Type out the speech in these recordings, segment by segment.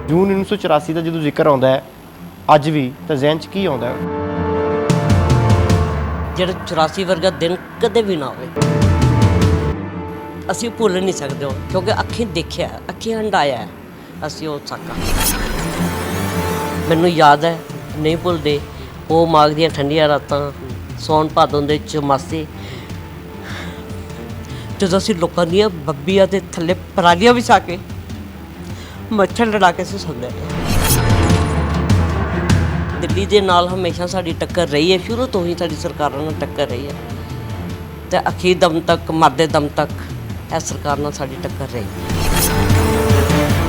ਜੂਨ 1984 ਦਾ ਜਦੋਂ ਜ਼ਿਕਰ ਆਉਂਦਾ ਹੈ ਅੱਜ ਵੀ ਤਾਂ ਜ਼ਿਹਨ 'ਚ ਕੀ ਆਉਂਦਾ ਹੈ? ਜਿਹੜਾ 84 ਵਰਗਾ ਦਿਨ ਕਦੇ ਵੀ ਨਾ ਹੋਵੇ। ਅਸੀਂ ਭੁੱਲ ਨਹੀਂ ਸਕਦੇ ਉਹ, ਕਿਉਂਕਿ ਅੱਖੀਂ ਦੇਖਿਆ, ਅੱਖੀਂ ਹੰਡਾਇਆ ਅਸੀਂ ਉਹ ਸਾਕਾ। ਮੈਨੂੰ ਯਾਦ ਹੈ, ਨਹੀਂ ਭੁੱਲਦੇ ਉਹ ਮਾਘ ਦੀਆਂ ਠੰਡੀਆਂ ਰਾਤਾਂ, ਸੌਣ ਭਾਦੋਂ ਦੇ ਚਮਾਸੇ, ਜਦੋਂ ਅਸੀਂ ਲੋਕਾਂ ਦੀਆਂ ਬੱਬੀਆਂ ਦੇ ਥੱਲੇ ਪਰਾਲੀਆਂ ਵਿਛਾ ਕੇ ਮੱਛਰ ਲੜਾ ਕੇ ਅਸੀਂ ਸੌਂਦੇ ਰਹੇ। ਦਿੱਲੀ ਦੇ ਨਾਲ ਹਮੇਸ਼ਾ ਸਾਡੀ ਟੱਕਰ ਰਹੀ ਹੈ, ਸ਼ੁਰੂ ਤੋਂ ਹੀ ਸਾਡੀ ਸਰਕਾਰਾਂ ਨਾਲ ਟੱਕਰ ਰਹੀ ਹੈ ਅਤੇ ਅਖੀਰ ਦਮ ਤੱਕ, ਮਰਦੇ ਦਮ ਤੱਕ ਇਹ ਸਰਕਾਰ ਨਾਲ ਸਾਡੀ ਟੱਕਰ ਰਹੀ।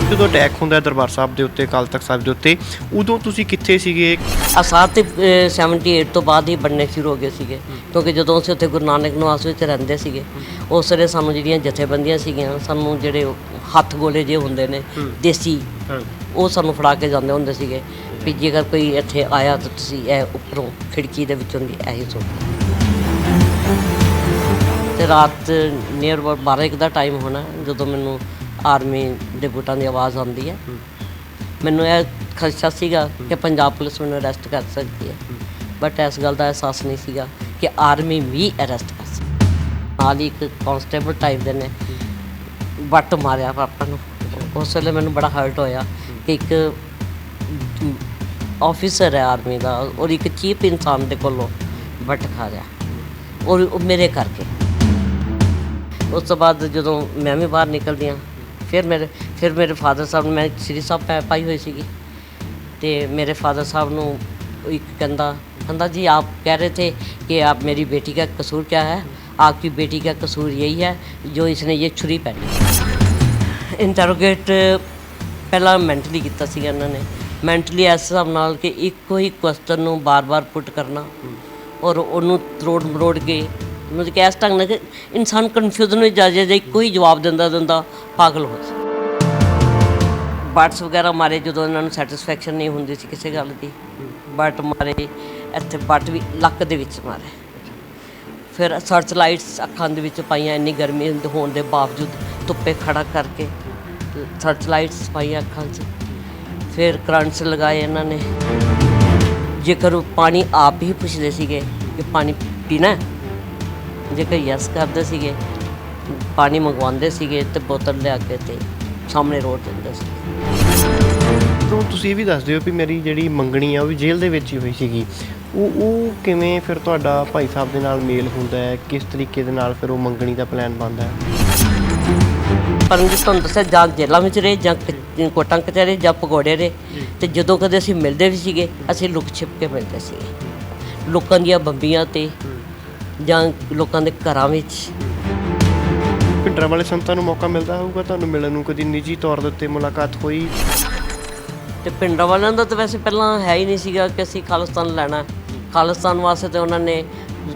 ਜਦੋਂ ਅਟੈਕ ਹੁੰਦਾ ਦਰਬਾਰ ਸਾਹਿਬ ਦੇ ਉੱਤੇ, ਅਕਾਲ ਤਖਤ ਸਾਹਿਬ ਦੇ ਉੱਤੇ, ਉਦੋਂ ਤੁਸੀਂ ਕਿੱਥੇ ਸੀਗੇ? ਆਸਾਰ ਤੇ 78 ਤੋਂ ਬਾਅਦ ਹੀ ਬਣਨੇ ਸ਼ੁਰੂ ਹੋ ਗਏ ਸੀਗੇ, ਕਿਉਂਕਿ ਜਦੋਂ ਅਸੀਂ ਉੱਥੇ ਗੁਰੂ ਨਾਨਕ ਨਿਵਾਸ ਵਿੱਚ ਰਹਿੰਦੇ ਸੀਗੇ ਉਸ ਵੇਲੇ ਸਾਨੂੰ ਜਿਹੜੀਆਂ ਜਥੇਬੰਦੀਆਂ ਸੀਗੀਆਂ, ਸਾਨੂੰ ਜਿਹੜੇ ਹੱਥ ਗੋਲੇ ਜੇ ਹੁੰਦੇ ਨੇ ਦੇਸੀ, ਉਹ ਸਾਨੂੰ ਫੜਾ ਕੇ ਜਾਂਦੇ ਹੁੰਦੇ ਸੀਗੇ ਵੀ ਜੇਕਰ ਕੋਈ ਇੱਥੇ ਆਇਆ ਤਾਂ ਤੁਸੀਂ ਇਹ ਉੱਪਰੋਂ ਖਿੜਕੀ ਦੇ ਵਿੱਚੋਂ ਦੀ ਇਹੀ ਸੁਣੋ। ਅਤੇ ਰਾਤ ਨੀਅਰ ਅਬਾਊਟ 12 ਦਾ ਟਾਈਮ ਹੋਣਾ ਜਦੋਂ ਮੈਨੂੰ ਆਰਮੀ ਦੇ ਬੂਟਾਂ ਦੀ ਆਵਾਜ਼ ਆਉਂਦੀ ਹੈ। ਮੈਨੂੰ ਇਹ ਖਦਸ਼ਾ ਸੀਗਾ ਕਿ ਪੰਜਾਬ ਪੁਲਿਸ ਮੈਨੂੰ ਅਰੈਸਟ ਕਰ ਸਕਦੀ ਹੈ, ਬਟ ਇਸ ਗੱਲ ਦਾ ਅਹਿਸਾਸ ਨਹੀਂ ਸੀਗਾ ਕਿ ਆਰਮੀ ਵੀ ਅਰੈਸਟ ਕਰ ਸਕਦੀ। ਨਾਲ ਹੀ ਇੱਕ ਕਾਂਸਟੇਬਲ ਟਾਈਪ ਦੇ ਨੇ ਵੱਟ ਮਾਰਿਆ ਪਾਪਾ ਨੂੰ। ਉਸ ਵੇਲੇ ਮੈਨੂੰ ਬੜਾ ਹਰਟ ਹੋਇਆ ਕਿ ਇੱਕ ਆਫਿਸਰ ਹੈ ਆਰਮੀ ਦਾ ਔਰ ਇੱਕ ਚੀਫ ਇਨਸਾਨ ਦੇ ਕੋਲੋਂ ਵੱਟ ਖਾ ਰਿਹਾ, ਔਰ ਉਹ ਮੇਰੇ ਕਰਕੇ। ਉਸ ਤੋਂ ਬਾਅਦ ਜਦੋਂ ਮੈਂ ਵੀ ਬਾਹਰ ਨਿਕਲਦੀ ਹਾਂ, ਫਿਰ ਮੇਰੇ ਫਾਦਰ ਸਾਹਿਬ ਨੂੰ, ਮੈਂ ਸ਼੍ਰੀ ਸਾਹਿਬ ਪਾਈ ਹੋਈ ਸੀਗੀ, ਅਤੇ ਮੇਰੇ ਫਾਦਰ ਸਾਹਿਬ ਨੂੰ ਇੱਕ ਕਹਿੰਦਾ जी आप कह रहे थे कि आप मेरी बेटी का कसूर क्या है? आपकी बेटी का कसूर यही है जो इसने ये छुरी पहनी। इंटरोगेट ਪਹਿਲਾਂ ਮੈਂਟਲੀ ਕੀਤਾ ਸੀਗਾ ਇਹਨਾਂ ਨੇ, ਮੈਂਟਲੀ ਇਸ ਹਿਸਾਬ ਨਾਲ ਕਿ ਇੱਕੋ ਹੀ ਕੁਐਸਚਨ ਨੂੰ ਬਾਰ-ਬਾਰ ਪੁੱਟ ਕਰਨਾ ਔਰ ਉਹਨੂੰ ਤਰੋੜ ਕੇ ਮਤਲਬ ਕਿ ਇਸ ਢੰਗ ਨਾਲ ਕਿ ਇਨਸਾਨ ਕਨਫਿਊਜ਼ਨ ਵਿੱਚ ਜਾ ਜਾਏ, ਇੱਕੋ ਹੀ ਜਵਾਬ ਦਿੰਦਾ ਪਾਗਲ ਹੋ ਜਾਏ। ਬਟਸ ਵਗੈਰਾ ਮਾਰੇ ਜਦੋਂ ਇਹਨਾਂ ਨੂੰ ਸੈਟਿਸਫੈਕਸ਼ਨ ਨਹੀਂ ਹੁੰਦੀ ਸੀ ਕਿਸੇ ਗੱਲ ਦੀ, ਬਟ ਮਾਰੇ, ਇੱਥੇ ਬਟ ਵੀ ਲੱਕ ਦੇ ਵਿੱਚ ਮਾਰੇ। ਫਿਰ ਸਰਚ ਲਾਈਟਸ ਅੱਖਾਂ ਦੇ ਵਿੱਚ ਪਾਈਆਂ, ਇੰਨੀ ਗਰਮੀ ਹੋਣ ਦੇ ਬਾਵਜੂਦ ਧੁੱਪੇ ਖੜਾ ਕਰਕੇ ਸਰਚ ਲਾਈਟਸ ਪਾਈਆਂ ਅੱਖਾਂ 'ਚ। ਫਿਰ ਕਰੰਟਸ ਲਗਾਏ ਇਹਨਾਂ ਨੇ। ਜੇਕਰ ਉਹ ਪਾਣੀ ਆਪ ਹੀ ਪੁੱਛਦੇ ਸੀਗੇ ਕਿ ਪਾਣੀ ਪੀਣਾ, ਜੇਕਰ ਯੈਸ ਕਰਦੇ ਸੀਗੇ ਪਾਣੀ ਮੰਗਵਾਉਂਦੇ ਸੀਗੇ ਅਤੇ ਬੋਤਲ ਲਿਆ ਕੇ ਅਤੇ ਸਾਹਮਣੇ ਰੋੜ ਦਿੰਦੇ ਸੀ। ਤੋਂ ਤੁਸੀਂ ਇਹ ਵੀ ਦੱਸ ਦਿਓ ਵੀ ਮੇਰੀ ਜਿਹੜੀ ਮੰਗਣੀ ਆ ਉਹ ਵੀ ਜੇਲ੍ਹ ਦੇ ਵਿੱਚ ਹੀ ਹੋਈ ਸੀਗੀ, ਉਹ ਕਿਵੇਂ ਫਿਰ ਤੁਹਾਡਾ ਭਾਈ ਸਾਹਿਬ ਦੇ ਨਾਲ ਮੇਲ ਹੁੰਦਾ ਹੈ? ਕਿਸ ਤਰੀਕੇ ਦੇ ਨਾਲ ਫਿਰ ਉਹ ਮੰਗਣੀ ਦਾ ਪਲਾਨ ਬਣਦਾ ਹੈ? ਪਰ ਜੀ ਤੁਹਾਨੂੰ ਦੱਸਿਆ, ਜਾਂ ਜੇਲ੍ਹਾਂ ਵਿੱਚ ਰਹੇ, ਜਾਂ ਕੋਟਾਂ ਕਚਹਿਰੇ, ਜਾਂ ਪਕੌੜੇ ਰਹੇ, ਅਤੇ ਜਦੋਂ ਕਦੇ ਅਸੀਂ ਮਿਲਦੇ ਵੀ ਸੀਗੇ ਅਸੀਂ ਲੁਕ ਛਿਪ ਕੇ ਮਿਲਦੇ ਸੀਗੇ, ਲੋਕਾਂ ਦੀਆਂ ਬੰਬੀਆਂ 'ਤੇ ਜਾਂ ਲੋਕਾਂ ਦੇ ਘਰਾਂ ਵਿੱਚ। ਭਿੰਡਰਾਂ ਵਾਲੇ ਸੰਤਾਂ ਨੂੰ ਮੌਕਾ ਮਿਲਦਾ ਹੋਊਗਾ ਤੁਹਾਨੂੰ ਮਿਲਣ ਨੂੰ? ਕਦੀ ਨਿੱਜੀ ਤੌਰ ਦੇ ਉੱਤੇ ਮੁਲਾਕਾਤ ਹੋਈ? ਅਤੇ ਭਿੰਡਰਾਂ ਵਾਲਿਆਂ ਦਾ ਤਾਂ ਵੈਸੇ ਪਹਿਲਾਂ ਹੈ ਹੀ ਨਹੀਂ ਸੀਗਾ ਕਿ ਅਸੀਂ ਖਾਲਿਸਤਾਨ ਲੈਣਾ। ਖਾਲਿਸਤਾਨ ਵਾਸਤੇ ਤਾਂ ਉਹਨਾਂ ਨੇ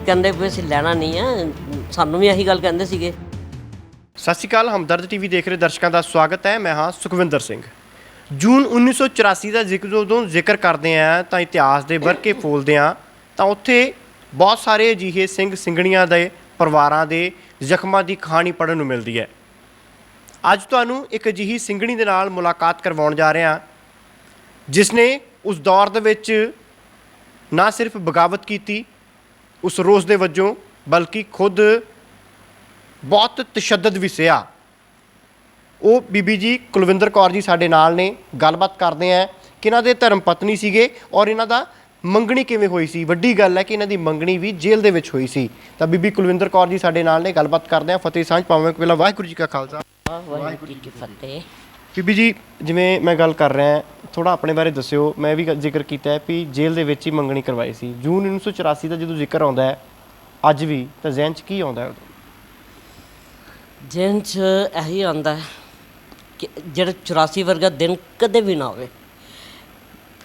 ਕਹਿੰਦੇ ਵੀ ਅਸੀਂ ਲੈਣਾ ਨਹੀਂ ਹੈ, ਸਾਨੂੰ ਵੀ ਇਹੀ ਗੱਲ ਕਹਿੰਦੇ ਸੀਗੇ। ਸਤਿ ਸ਼੍ਰੀ ਅਕਾਲ, ਹਮਦਰਦ ਟੀਵੀ ਦੇਖ ਰਹੇ ਦਰਸ਼ਕਾਂ ਦਾ ਸਵਾਗਤ ਹੈ। ਮੈਂ ਹਾਂ ਸੁਖਵਿੰਦਰ ਸਿੰਘ। ਜੂਨ 1984 ਦਾ ਜਦੋਂ ਜ਼ਿਕਰ ਕਰਦੇ ਹਾਂ ਤਾਂ ਇਤਿਹਾਸ ਦੇ ਵਰਕੇ ਫੋਲਦੇ ਹਾਂ ਤਾਂ ਉੱਥੇ ਬਹੁਤ ਸਾਰੇ ਅਜਿਹੇ ਸਿੰਘ ਸਿੰਘਣੀਆਂ ਦੇ ਪਰਿਵਾਰਾਂ ਦੇ ਜ਼ਖਮਾਂ ਦੀ ਕਹਾਣੀ ਪੜ੍ਹਨ ਨੂੰ ਮਿਲਦੀ ਹੈ। ਅੱਜ ਤੁਹਾਨੂੰ ਇੱਕ ਅਜਿਹੀ ਸਿੰਘਣੀ ਦੇ ਨਾਲ ਮੁਲਾਕਾਤ ਕਰਵਾਉਣ ਜਾ ਰਹੇ ਹਾਂ ਜਿਸ ਨੇ ਉਸ ਦੌਰ ਦੇ ਵਿੱਚ ਨਾ ਸਿਰਫ ਬਗਾਵਤ ਕੀਤੀ ਉਸ ਰੋਸ ਦੇ ਵਜੋਂ, ਬਲਕਿ ਖੁਦ ਬਹੁਤ ਤਸ਼ੱਦਦ ਵੀ ਸਹਿਆ। ਉਹ ਬੀਬੀ ਜੀ ਕੁਲਵਿੰਦਰ ਕੌਰ ਜੀ ਸਾਡੇ ਨਾਲ ਨੇ। ਗੱਲਬਾਤ ਕਰਦੇ ਹਾਂ ਕਿ ਇਹਨਾਂ ਦੇ ਧਰਮ ਪਤਨੀ ਸੀਗੇ ਔਰ ਇਹਨਾਂ ਦਾ ਮੰਗਣੀ ਕਿਵੇਂ ਹੋਈ ਸੀ। ਵੱਡੀ ਗੱਲ ਹੈ ਕਿ ਇਹਨਾਂ ਦੀ ਮੰਗਣੀ ਵੀ ਜੇਲ੍ਹ ਦੇ ਵਿੱਚ ਹੋਈ ਸੀ। ਤਾਂ ਬੀਬੀ ਕੁਲਵਿੰਦਰ ਕੌਰ ਜੀ ਸਾਡੇ ਨਾਲ ਨੇ, ਗੱਲਬਾਤ ਕਰਦੇ ਹਾਂ। ਫਤਿਹ ਸਾਂਝ ਪਾਵਾਂਗੇ ਪਹਿਲਾਂ। ਵਾਹਿਗੁਰੂ ਜੀ ਕਾ ਖਾਲਸਾ, ਵਾਹਿਗੁਰੂ ਜੀ ਕੀ ਫਤਿਹ। ਬੀਬੀ ਜੀ, ਜਿਵੇਂ ਮੈਂ ਗੱਲ ਕਰ ਰਿਹਾ, ਥੋੜ੍ਹਾ ਆਪਣੇ ਬਾਰੇ ਦੱਸਿਓ। ਮੈਂ ਵੀ ਜ਼ਿਕਰ ਕੀਤਾ ਹੈ ਵੀ ਜੇਲ੍ਹ ਦੇ ਵਿੱਚ ਹੀ ਮੰਗਣੀ ਕਰਵਾਈ ਸੀ। ਜੂਨ 1984 ਦਾ ਜਦੋਂ ਜ਼ਿਕਰ ਆਉਂਦਾ ਹੈ ਅੱਜ ਵੀ ਤਾਂ ਜ਼ਿਹਨ 'ਚ ਕੀ ਆਉਂਦਾ ਹੈ? ਜਿਹਨ 'ਚ ਇਹੀ ਆਉਂਦਾ ਹੈ ਕਿ ਜਿਹੜਾ 84 ਵਰਗਾ ਦਿਨ ਕਦੇ ਵੀ ਨਾ ਹੋਵੇ।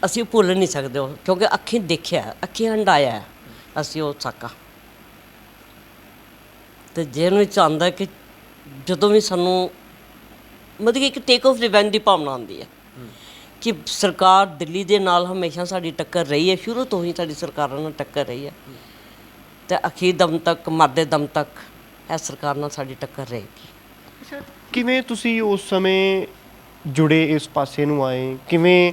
ਅਸੀਂ ਭੁੱਲ ਨਹੀਂ ਸਕਦੇ ਉਹ, ਕਿਉਂਕਿ ਅੱਖੀਂ ਦੇਖਿਆ, ਅੱਖੀਂ ਹੰਡਾਇਆ ਅਸੀਂ ਉਹ ਸਾਕਾ। ਅਤੇ ਜਿਹਨ ਵਿੱਚ ਆਉਂਦਾ ਕਿ ਜਦੋਂ ਵੀ ਸਾਨੂੰ ਮਤਲਬ ਕਿ ਇੱਕ ਟੇਕ ਆਫ ਰਿਵੈਂਜ ਦੀ ਭਾਵਨਾ ਆਉਂਦੀ ਹੈ ਕਿ ਸਰਕਾਰ ਦਿੱਲੀ ਦੇ ਨਾਲ ਹਮੇਸ਼ਾ ਸਾਡੀ ਟੱਕਰ ਰਹੀ ਹੈ, ਸ਼ੁਰੂ ਤੋਂ ਹੀ ਸਾਡੀ ਸਰਕਾਰਾਂ ਨਾਲ ਟੱਕਰ ਰਹੀ ਹੈ ਅਤੇ ਅਖੀਰ ਦਮ ਤੱਕ, ਮਰਦੇ ਦਮ ਤੱਕ ਇਹ ਸਰਕਾਰ ਨਾਲ ਸਾਡੀ ਟੱਕਰ ਰਹੇਗੀ। ਕਿਵੇਂ ਤੁਸੀਂ ਉਸ ਸਮੇਂ ਜੁੜੇ ਇਸ ਪਾਸੇ ਨੂੰ ਆਏ ਕਿਵੇਂ?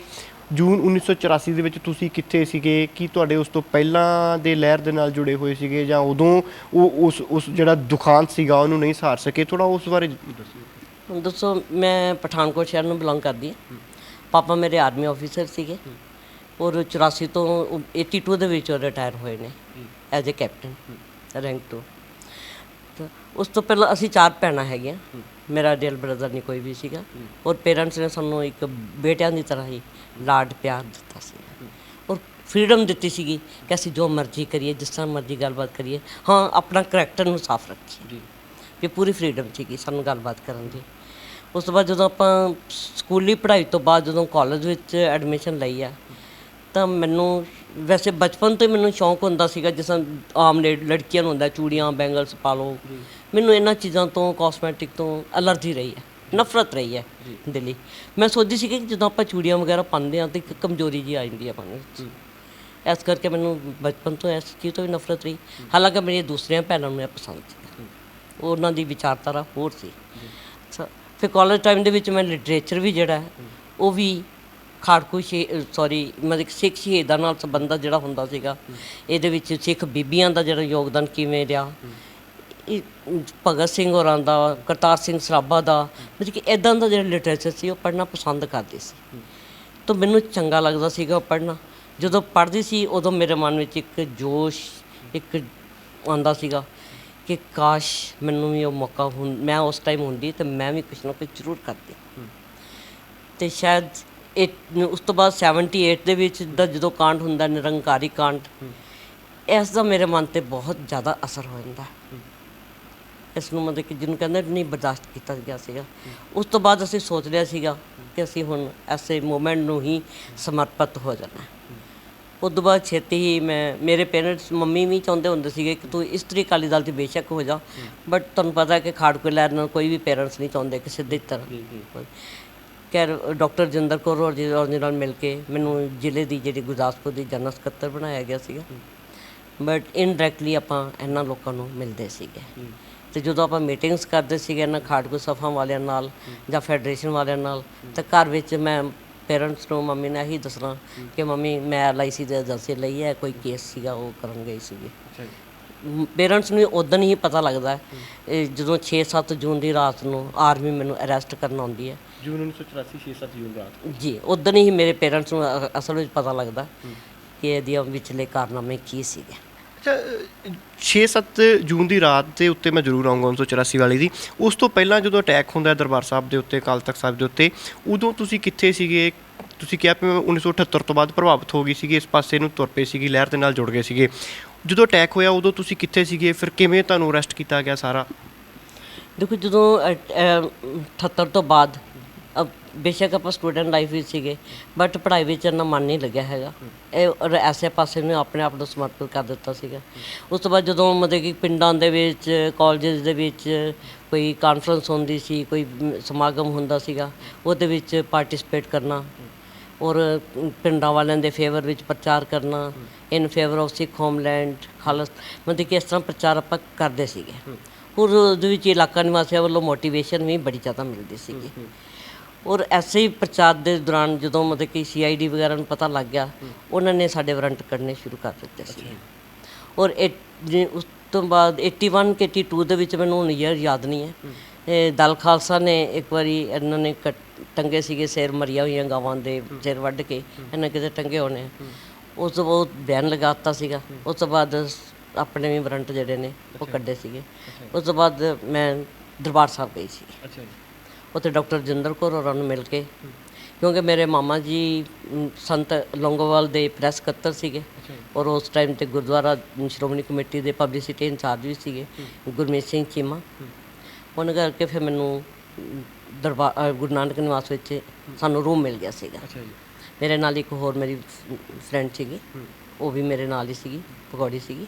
ਜੂਨ 1984 ਦੇ ਵਿੱਚ ਤੁਸੀਂ ਕਿੱਥੇ ਸੀਗੇ? ਕੀ ਤੁਹਾਡੇ ਉਸ ਤੋਂ ਪਹਿਲਾਂ ਦੇ ਲਹਿਰ ਦੇ ਨਾਲ ਜੁੜੇ ਹੋਏ ਸੀਗੇ, ਜਾਂ ਉਦੋਂ ਉਹ ਉਸ ਜਿਹੜਾ ਦੁਖਾਂਤ ਸੀਗਾ ਉਹਨੂੰ ਨਹੀਂ ਸਹਾਰ ਸਕੇ? ਥੋੜਾ ਉਸ ਬਾਰੇ ਦੱਸਿਓ। ਹੁਣ ਦੱਸੋ, ਮੈਂ ਪਠਾਨਕੋਟ ਸ਼ਹਿਰ ਨੂੰ ਬਿਲੋਂਗ ਕਰਦੀ ਹਾਂ। ਪਾਪਾ ਮੇਰੇ ਆਰਮੀ ਆਫੀਸਰ ਸੀਗੇ ਔਰ 84 ਤੋਂ 82 ਦੇ ਵਿੱਚ ਰਿਟਾਇਰ ਹੋਏ ਨੇ ਐਜ਼ ਏ ਕੈਪਟਨ ਰੈਂਕ 2। ਤਾਂ ਉਸ ਤੋਂ ਪਹਿਲਾਂ ਅਸੀਂ 4 ਭੈਣਾਂ ਹੈਗੀਆਂ। ਮੇਰਾ ਰੀਅਲ ਬ੍ਰਦਰ ਨਹੀਂ ਕੋਈ ਵੀ ਸੀਗਾ ਔਰ ਪੇਰੈਂਟਸ ਨੇ ਸਾਨੂੰ ਇੱਕ ਬੇਟਿਆਂ ਦੀ ਤਰ੍ਹਾਂ ਹੀ ਲਾਡ ਪਿਆਰ ਦਿੱਤਾ ਸੀ ਔਰ ਫਰੀडम ਦਿੱਤੀ ਸੀਗੀ ਕਿ ਅਸੀਂ ਜੋ ਮਰਜ਼ੀ ਕਰੀਏ, ਜਿਸ ਤਰ੍ਹਾਂ ਮਰਜ਼ੀ ਗੱਲਬਾਤ ਕਰੀਏ। ਹਾਂ, ਆਪਣਾ ਕਰੈਕਟਰ ਨੂੰ ਸਾਫ਼ ਰੱਖੀਏ। ਵੀ ਪੂਰੀ ਫਰੀडम ਸੀਗੀ ਸਾਨੂੰ ਗੱਲਬਾਤ ਕਰਨ ਦੀ। ਉਸ ਤੋਂ ਬਾਅਦ ਜਦੋਂ ਆਪਾਂ ਸਕੂਲੀ ਪੜ੍ਹਾਈ ਤੋਂ ਬਾਅਦ ਜਦੋਂ ਕਾਲਜ ਵਿੱਚ ਐਡਮਿਸ਼ਨ ਲਈ ਆ, ਤਾਂ ਮੈਨੂੰ ਵੈਸੇ ਬਚਪਨ ਤੋਂ ਹੀ ਮੈਨੂੰ ਸ਼ੌਂਕ ਹੁੰਦਾ ਸੀਗਾ, ਜਿਸ ਤਰ੍ਹਾਂ ਆਮ ਲੜਕੀਆਂ ਨੂੰ ਹੁੰਦਾ ਚੂੜੀਆਂ ਬੈਂਗਲਸ ਪਾ ਲਓ। ਮੈਨੂੰ ਇਹਨਾਂ ਚੀਜ਼ਾਂ ਤੋਂ, ਕਾਸਮੈਟਿਕ ਤੋਂ ਐਲਰਜੀ ਰਹੀ ਹੈ, ਨਫ਼ਰਤ ਰਹੀ ਹੈ ਦਿੱਲੀ। ਮੈਂ ਸੋਚਦੀ ਸੀ ਕਿ ਜਦੋਂ ਆਪਾਂ ਚੂੜੀਆਂ ਵਗੈਰਾ ਪਾਉਂਦੇ ਹਾਂ ਤਾਂ ਇੱਕ ਕਮਜ਼ੋਰੀ ਜਿਹੀ ਆ ਜਾਂਦੀ ਹੈ ਮਨ ਵਿੱਚ। ਇਸ ਕਰਕੇ ਮੈਨੂੰ ਬਚਪਨ ਤੋਂ ਇਸ ਚੀਜ਼ ਤੋਂ ਵੀ ਨਫ਼ਰਤ ਰਹੀ। ਹਾਲਾਂਕਿ ਮੇਰੀਆਂ ਦੂਸਰੀਆਂ ਭੈਣਾਂ ਨੂੰ ਇਹ ਪਸੰਦ ਸੀ, ਉਹਨਾਂ ਦੀ ਵਿਚਾਰਧਾਰਾ ਹੋਰ ਸੀ। ਅੱਛਾ, ਫਿਰ ਕਾਲਜ ਟਾਈਮ ਦੇ ਵਿੱਚ ਮੈਂ ਲਿਟਰੇਚਰ ਵੀ ਜਿਹੜਾ ਹੈ ਉਹ ਵੀ ਖਾੜਕੂ ਮਤਲਬ ਸਿੱਖ ਸ਼ਹੀਦਾਂ ਨਾਲ ਸੰਬੰਧਿਤ ਜਿਹੜਾ ਹੁੰਦਾ ਸੀਗਾ, ਇਹਦੇ ਵਿੱਚ ਸਿੱਖ ਬੀਬੀਆਂ ਦਾ ਜਿਹੜਾ ਯੋਗਦਾਨ ਕਿਵੇਂ ਰਿਹਾ, ਇਹ ਭਗਤ ਸਿੰਘ ਹੋਰਾਂ ਦਾ, ਕਰਤਾਰ ਸਿੰਘ ਸਰਾਭਾ ਦਾ, ਮਤਲਬ ਕਿ ਇੱਦਾਂ ਦਾ ਜਿਹੜਾ ਲਿਟਰੇਚਰ ਸੀ ਉਹ ਪੜ੍ਹਨਾ ਪਸੰਦ ਕਰਦੀ ਸੀ। ਤਾਂ ਮੈਨੂੰ ਚੰਗਾ ਲੱਗਦਾ ਸੀਗਾ ਪੜ੍ਹਨਾ। ਜਦੋਂ ਪੜ੍ਹਦੀ ਸੀ ਉਦੋਂ ਮੇਰੇ ਮਨ ਵਿੱਚ ਇੱਕ ਜੋਸ਼ ਇੱਕ ਆਉਂਦਾ ਸੀਗਾ ਕਿ ਕਾਸ਼ ਮੈਨੂੰ ਵੀ ਉਹ ਮੌਕਾ ਮੈਂ ਉਸ ਟਾਈਮ ਹੁੰਦੀ ਤਾਂ ਮੈਂ ਵੀ ਕੁਛ ਨਾ ਕੁਛ ਜ਼ਰੂਰ ਕਰਦੀ। ਅਤੇ ਸ਼ਾਇਦ ਉਸ ਤੋਂ ਬਾਅਦ 78 ਦੇ ਵਿੱਚ ਦਾ ਜਦੋਂ ਕਾਂਡ ਹੁੰਦਾ, ਨਿਰੰਕਾਰੀ ਕਾਂਡ, ਇਸ ਦਾ ਮੇਰੇ ਮਨ 'ਤੇ ਬਹੁਤ ਜ਼ਿਆਦਾ ਅਸਰ ਹੋ ਜਾਂਦਾ। ਇਸ ਨੂੰ ਮਤਲਬ ਕਿ ਜਿਹਨੂੰ ਕਹਿੰਦੇ ਨਹੀਂ ਬਰਦਾਸ਼ਤ ਕੀਤਾ ਗਿਆ ਸੀਗਾ। ਉਸ ਤੋਂ ਬਾਅਦ ਅਸੀਂ ਸੋਚ ਲਿਆ ਸੀਗਾ ਕਿ ਅਸੀਂ ਹੁਣ ਐਸੇ ਮੂਵਮੈਂਟ ਨੂੰ ਹੀ ਸਮਰਪਿਤ ਹੋ ਜਾਣਾ। ਉਸ ਤੋਂ ਬਾਅਦ ਛੇਤੀ ਹੀ ਮੇਰੇ ਪੇਰੈਂਟਸ, ਮੰਮੀ ਵੀ ਚਾਹੁੰਦੇ ਹੁੰਦੇ ਸੀਗੇ ਕਿ ਤੂੰ ਇਸਤਰੀ ਅਕਾਲੀ ਦਲ 'ਚ ਬੇਸ਼ੱਕ ਹੋ ਜਾ, ਬਟ ਤੁਹਾਨੂੰ ਪਤਾ ਕਿ ਖਾੜਕੂ ਲਹਿਰ ਨਾਲ ਕੋਈ ਵੀ ਪੇਰੈਂਟਸ ਨਹੀਂ ਚਾਹੁੰਦੇ ਕਿ ਸਿੱਧੀ ਤਰ੍ਹਾਂ। ਖੈਰ ਡਾਕਟਰ ਜਿੰਦਰ ਕੌਰ ਔਰ ਜੀ ਨਾਲ ਮਿਲ ਕੇ ਮੈਨੂੰ ਜ਼ਿਲ੍ਹੇ ਦੀ ਜਿਹੜੀ ਗੁਰਦਾਸਪੁਰ ਦੀ ਜਨਰਲ ਸਕੱਤਰ ਬਣਾਇਆ ਗਿਆ ਸੀਗਾ। ਬਟ ਇਨਡਾਇਰੈਕਟਲੀ ਆਪਾਂ ਇਹਨਾਂ ਲੋਕਾਂ ਨੂੰ ਮਿਲਦੇ ਸੀਗੇ ਅਤੇ ਜਦੋਂ ਆਪਾਂ ਮੀਟਿੰਗਸ ਕਰਦੇ ਸੀਗੇ ਇਹਨਾਂ ਖਾੜਕੂ ਸਫਾ ਵਾਲਿਆਂ ਨਾਲ ਜਾਂ ਫੈਡਰੇਸ਼ਨ ਵਾਲਿਆਂ ਨਾਲ, ਤਾਂ ਘਰ ਵਿੱਚ ਮੈਂ ਪੇਰੈਂਟਸ ਨੂੰ, ਮੰਮੀ ਨੇ ਇਹੀ ਦੱਸਣਾ ਕਿ ਮੰਮੀ ਮੈਂ LIC ਦੀ ਏਜੰਸੀ ਲਈ ਹੈ, ਕੋਈ ਕੇਸ ਸੀਗਾ ਉਹ ਕਰਨ ਗਈ ਸੀਗੀ। ਪੇਰੈਂਟਸ ਨੂੰ ਉਦੋਂ ਹੀ ਪਤਾ ਲੱਗਦਾ ਜਦੋਂ 6-7 ਜੂਨ ਦੀ ਰਾਤ ਨੂੰ ਆਰਮੀ ਮੈਨੂੰ ਅਰੈਸਟ ਕਰਨ ਆਉਂਦੀ ਹੈ। ਜੂਨ 1984 6-7 ਜੂਨ ਰਾਤ ਜੀ, ਉਦੋਂ ਹੀ ਮੇਰੇ ਪੇਰੈਂਟਸ ਨੂੰ ਅਸਲ ਵਿੱਚ ਪਤਾ ਲੱਗਦਾ ਕਿ ਇਹਦੀਆਂ ਵਿਚਲੇ ਕਾਰਨਾਮੇ ਕੀ ਸੀਗੇ। ਅੱਛਾ, 6-7 ਜੂਨ ਦੀ ਰਾਤ ਦੇ ਉੱਤੇ ਮੈਂ ਜ਼ਰੂਰ ਆਊਂਗਾ 1984 ਵਾਲੀ ਦੀ। ਉਸ ਤੋਂ ਪਹਿਲਾਂ ਜਦੋਂ ਅਟੈਕ ਹੁੰਦਾ ਦਰਬਾਰ ਸਾਹਿਬ ਦੇ ਉੱਤੇ, ਅਕਾਲ ਤਖਤ ਸਾਹਿਬ ਦੇ ਉੱਤੇ, ਉਦੋਂ ਤੁਸੀਂ ਕਿੱਥੇ ਸੀਗੇ? ਤੁਸੀਂ ਕਿਹਾ ਕਿ 1978 ਤੋਂ ਬਾਅਦ ਪ੍ਰਭਾਵਿਤ ਹੋ ਗਈ ਸੀਗੀ, ਇਸ ਪਾਸੇ ਨੂੰ ਤੁਰ ਪਏ ਸੀਗੀ, ਲਹਿਰ ਦੇ ਨਾਲ ਜੁੜ ਗਏ ਸੀਗੇ। ਜਦੋਂ ਅਟੈਕ ਹੋਇਆ ਉਦੋਂ ਤੁਸੀਂ ਕਿੱਥੇ ਸੀਗੇ? ਫਿਰ ਕਿਵੇਂ ਤੁਹਾਨੂੰ ਅਰੈਸਟ ਕੀਤਾ ਗਿਆ ਸਾਰਾ? ਦੇਖੋ, ਜਦੋਂ 78 ਤੋਂ ਬਾਅਦ ਬੇਸ਼ੱਕ ਆਪਾਂ ਸਟੂਡੈਂਟ ਲਾਈਫ ਵਿੱਚ ਸੀਗੇ, ਬਟ ਪੜ੍ਹਾਈ ਵਿੱਚ ਇੰਨਾ ਮਨ ਨਹੀਂ ਲੱਗਿਆ ਹੈਗਾ। ਇਹ ਐਸੇ ਪਾਸੇ ਨੂੰ ਆਪਣੇ ਆਪ ਨੂੰ ਸਮਰਪਿਤ ਕਰ ਦਿੱਤਾ ਸੀਗਾ। ਉਸ ਤੋਂ ਬਾਅਦ ਜਦੋਂ ਮਤਲਬ ਕਿ ਪਿੰਡਾਂ ਦੇ ਵਿੱਚ, ਕਾਲਜਿਸ ਦੇ ਵਿੱਚ ਕੋਈ ਕਾਨਫਰੰਸ ਹੁੰਦੀ ਸੀ, ਕੋਈ ਸਮਾਗਮ ਹੁੰਦਾ ਸੀਗਾ, ਉਹਦੇ ਵਿੱਚ ਪਾਰਟੀਸਪੇਟ ਕਰਨਾ ਔਰ ਪਿੰਡਾਂ ਵਾਲਿਆਂ ਦੇ ਫੇਵਰ ਵਿੱਚ ਪ੍ਰਚਾਰ ਕਰਨਾ, ਇਨ ਫੇਵਰ ਆਫ ਸਿੱਖ ਹੋਮਲੈਂਡ, ਖਾਲਸ, ਮਤਲਬ ਕਿ ਇਸ ਤਰ੍ਹਾਂ ਪ੍ਰਚਾਰ ਆਪਾਂ ਕਰਦੇ ਸੀਗੇ। ਔਰ ਉਹਦੇ ਵਿੱਚ ਇਲਾਕਾ ਨਿਵਾਸੀਆਂ ਵੱਲੋਂ ਮੋਟੀਵੇਸ਼ਨ ਵੀ ਬੜੀ ਜ਼ਿਆਦਾ ਮਿਲਦੀ ਸੀਗੀ। ਔਰ ਐਸੇ ਹੀ ਪ੍ਰਚਾਰ ਦੇ ਦੌਰਾਨ ਜਦੋਂ ਮਤਲਬ ਕਿ CID ਵਗੈਰਾ ਨੂੰ ਪਤਾ ਲੱਗ ਗਿਆ, ਉਹਨਾਂ ਨੇ ਸਾਡੇ ਵਾਰੰਟ ਕੱਢਣੇ ਸ਼ੁਰੂ ਕਰ ਦਿੱਤੇ ਸੀ। ਔਰ ਉਸ ਤੋਂ ਬਾਅਦ 81 ਕਿ 82 ਦੇ ਵਿੱਚ ਮੈਨੂੰ ਹੁਣ ਯਾਦ ਨਹੀਂ ਹੈ, ਦਲ ਖਾਲਸਾ ਨੇ ਇੱਕ ਵਾਰੀ ਇਹਨਾਂ ਨੇ ਟੰਗੇ ਸੀਗੇ ਸਿਰ, ਮਰੀਆਂ ਹੋਈਆਂ ਗਾਵਾਂ ਦੇ ਸਿਰ ਵੱਢ ਕੇ ਇਹਨਾਂ ਕਿਤੇ ਟੰਗੇ ਹੋਣੇ। ਉਸ ਤੋਂ ਬਾਅਦ ਬੈਨ ਲਗਾ ਦਿੱਤਾ ਸੀਗਾ। ਉਸ ਤੋਂ ਬਾਅਦ ਆਪਣੇ ਵੀ ਵਾਰੰਟ ਜਿਹੜੇ ਨੇ ਉਹ ਕੱਢੇ ਸੀਗੇ। ਉਸ ਤੋਂ ਬਾਅਦ ਮੈਂ ਦਰਬਾਰ ਸਾਹਿਬ ਗਈ ਸੀ। ਉੱਥੇ ਡਾਕਟਰ ਜਿੰਦਰ ਕੌਰ ਹੋਰਾਂ ਨੂੰ ਮਿਲ ਕੇ, ਕਿਉਂਕਿ ਮੇਰੇ ਮਾਮਾ ਜੀ ਸੰਤ ਲੌਂਗੋਵਾਲ ਦੇ ਪ੍ਰੈਸ ਸਕੱਤਰ ਸੀਗੇ ਔਰ ਉਸ ਟਾਈਮ 'ਤੇ ਗੁਰਦੁਆਰਾ ਸ਼੍ਰੋਮਣੀ ਕਮੇਟੀ ਦੇ ਪਬਲਿਸਿਟੀ ਇੰਚਾਰਜ ਵੀ ਸੀਗੇ, ਗੁਰਮੀਤ ਸਿੰਘ ਚੀਮਾ। ਉਹਨਾਂ ਕਰਕੇ ਫਿਰ ਮੈਨੂੰ ਗੁਰੂ ਨਾਨਕ ਨਿਵਾਸ ਵਿੱਚ ਸਾਨੂੰ ਰੂਮ ਮਿਲ ਗਿਆ ਸੀਗਾ। ਮੇਰੇ ਨਾਲ ਇੱਕ ਹੋਰ ਮੇਰੀ ਫਰੈਂਡ ਸੀਗੀ, ਉਹ ਵੀ ਮੇਰੇ ਨਾਲ ਹੀ ਸੀਗੀ, ਪਕੌੜੀ ਸੀਗੀ।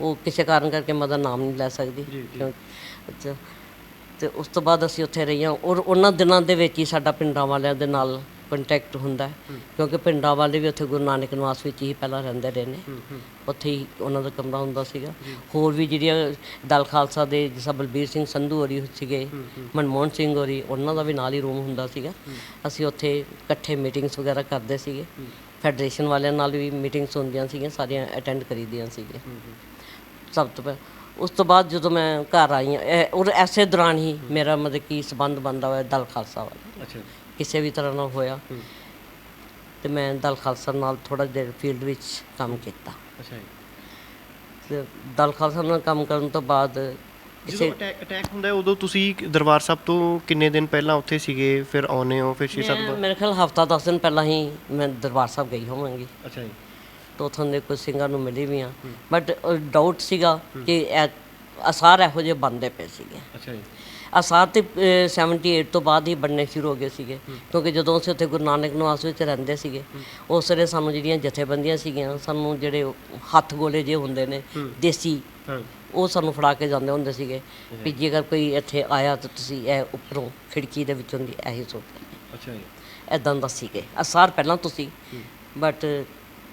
ਉਹ ਕਿਸੇ ਕਾਰਨ ਕਰਕੇ ਮੈਂ ਉਹਦਾ ਨਾਮ ਨਹੀਂ ਲੈ ਸਕਦੀ। ਅੱਛਾ, ਅਤੇ ਉਸ ਤੋਂ ਬਾਅਦ ਅਸੀਂ ਉੱਥੇ ਰਹੀਆਂ ਔਰ ਉਹਨਾਂ ਦਿਨਾਂ ਦੇ ਵਿੱਚ ਹੀ ਸਾਡਾ ਪਿੰਡਾਂ ਵਾਲਿਆਂ ਦੇ ਨਾਲ ਕੰਟੈਕਟ ਹੁੰਦਾ ਹੈ, ਕਿਉਂਕਿ ਪਿੰਡਾਂ ਵਾਲੇ ਵੀ ਉੱਥੇ ਗੁਰੂ ਨਾਨਕ ਨਿਵਾਸ ਵਿੱਚ ਹੀ ਪਹਿਲਾਂ ਰਹਿੰਦੇ ਰਹੇ ਨੇ, ਉੱਥੇ ਹੀ ਉਹਨਾਂ ਦਾ ਕਮਰਾ ਹੁੰਦਾ ਸੀਗਾ। ਹੋਰ ਵੀ ਜਿਹੜੀਆਂ ਦਲ ਖਾਲਸਾ ਦੇ ਜਿਸ ਤਰ੍ਹਾਂ ਬਲਬੀਰ ਸਿੰਘ ਸੰਧੂ ਹੋਰੀ ਸੀਗੇ, ਮਨਮੋਹਨ ਸਿੰਘ ਹੋਰੀ, ਉਹਨਾਂ ਦਾ ਵੀ ਨਾਲ ਹੀ ਰੂਮ ਹੁੰਦਾ ਸੀਗਾ। ਅਸੀਂ ਉੱਥੇ ਇਕੱਠੇ ਮੀਟਿੰਗਸ ਵਗੈਰਾ ਕਰਦੇ ਸੀਗੇ। ਫੈਡਰੇਸ਼ਨ ਵਾਲਿਆਂ ਨਾਲ ਵੀ ਮੀਟਿੰਗਸ ਹੁੰਦੀਆਂ ਸੀਗੀਆਂ, ਸਾਰੀਆਂ ਅਟੈਂਡ ਕਰੀਦੀਆਂ ਸੀਗੀਆਂ। ਸਭ ਤੋਂ ਪਹਿਲਾਂ ਉਸ ਤੋਂ ਬਾਅਦ ਜਦੋਂ ਮੈਂ ਘਰ ਆਈ ਹਾਂ, ਔਰ ਐਸੇ ਦੌਰਾਨ ਹੀ ਮੇਰਾ ਮਤਲਬ ਕਿ ਸੰਬੰਧ ਬਣਦਾ ਹੋਇਆ ਦਲ ਖਾਲਸਾ ਵਾਲਾ, ਅੱਛਾ ਕਿਸੇ ਵੀ ਤਰ੍ਹਾਂ ਨਾਲ ਹੋਇਆ। ਤੇ ਮੈਂ ਦਲ ਖਾਲਸਾ ਨਾਲ ਥੋੜ੍ਹਾ ਦੇਰ ਫੀਲਡ ਵਿੱਚ ਕੰਮ ਕੀਤਾ। ਅੱਛਾ ਜੀ। ਤੇ ਦਲ ਖਾਲਸਾ ਨਾਲ ਕੰਮ ਕਰਨ ਤੋਂ ਬਾਅਦ ਜਦੋਂ ਅਟੈਕ ਹੁੰਦਾ ਹੈ, ਉਦੋਂ ਤੁਸੀਂ ਦਰਬਾਰ ਸਾਹਿਬ ਤੋਂ ਕਿੰਨੇ ਦਿਨ ਪਹਿਲਾਂ ਉੱਥੇ ਸੀਗੇ, ਫਿਰ ਆਉਂਦੇ ਹੋ, ਫਿਰ 6-7 ਮੇਰੇ ਖਿਆਲ ਹਫ਼ਤਾ 10 ਦਿਨ ਪਹਿਲਾਂ ਹੀ ਮੈਂ ਦਰਬਾਰ ਸਾਹਿਬ ਗਈ ਹੋਵਾਂਗੀ। ਅੱਛਾ ਜੀ। ਤਾਂ ਉੱਥੋਂ ਦੇ ਕੁਝ ਸਿੰਘਾਂ ਨੂੰ ਮਿਲੀ ਵੀ ਹਾਂ, ਬਟ ਡਾਊਟ ਸੀਗਾ ਕਿ ਅਸਾਰ ਇਹੋ ਜਿਹੇ ਬਣਦੇ ਪਏ ਸੀਗੇ। ਅੱਛਾ ਜੀ। ਅਸਾਰ ਤੇ 78 ਤੋਂ ਬਾਅਦ ਹੀ ਬਣਨੇ ਸ਼ੁਰੂ ਹੋ ਗਏ ਸੀਗੇ, ਕਿਉਂਕਿ ਜਦੋਂ ਅਸੀਂ ਉੱਥੇ ਗੁਰੂ ਨਾਨਕ ਨਿਵਾਸ ਵਿੱਚ ਰਹਿੰਦੇ ਸੀਗੇ, ਉਸ ਵੇਲੇ ਸਾਨੂੰ ਜਿਹੜੀਆਂ ਜਥੇਬੰਦੀਆਂ ਸੀਗੀਆਂ, ਸਾਨੂੰ ਜਿਹੜੇ ਹੱਥ ਗੋਲੇ ਜਿਹੇ ਹੁੰਦੇ ਨੇ ਦੇਸੀ, ਉਹ ਸਾਨੂੰ ਫੜਾ ਕੇ ਜਾਂਦੇ ਹੁੰਦੇ ਸੀਗੇ ਵੀ ਜੇਕਰ ਕੋਈ ਇੱਥੇ ਆਇਆ ਤਾਂ ਤੁਸੀਂ ਇਹ ਉੱਪਰੋਂ ਖਿੜਕੀ ਦੇ ਵਿੱਚੋਂ ਦੀ ਇਹੀ ਸੋਚਦੇ। ਅੱਛਾ ਜੀ। ਇੱਦਾਂ ਦਾ ਸੀਗੇ ਅਸਾਰ ਪਹਿਲਾਂ ਤੁਸੀਂ, ਬਟ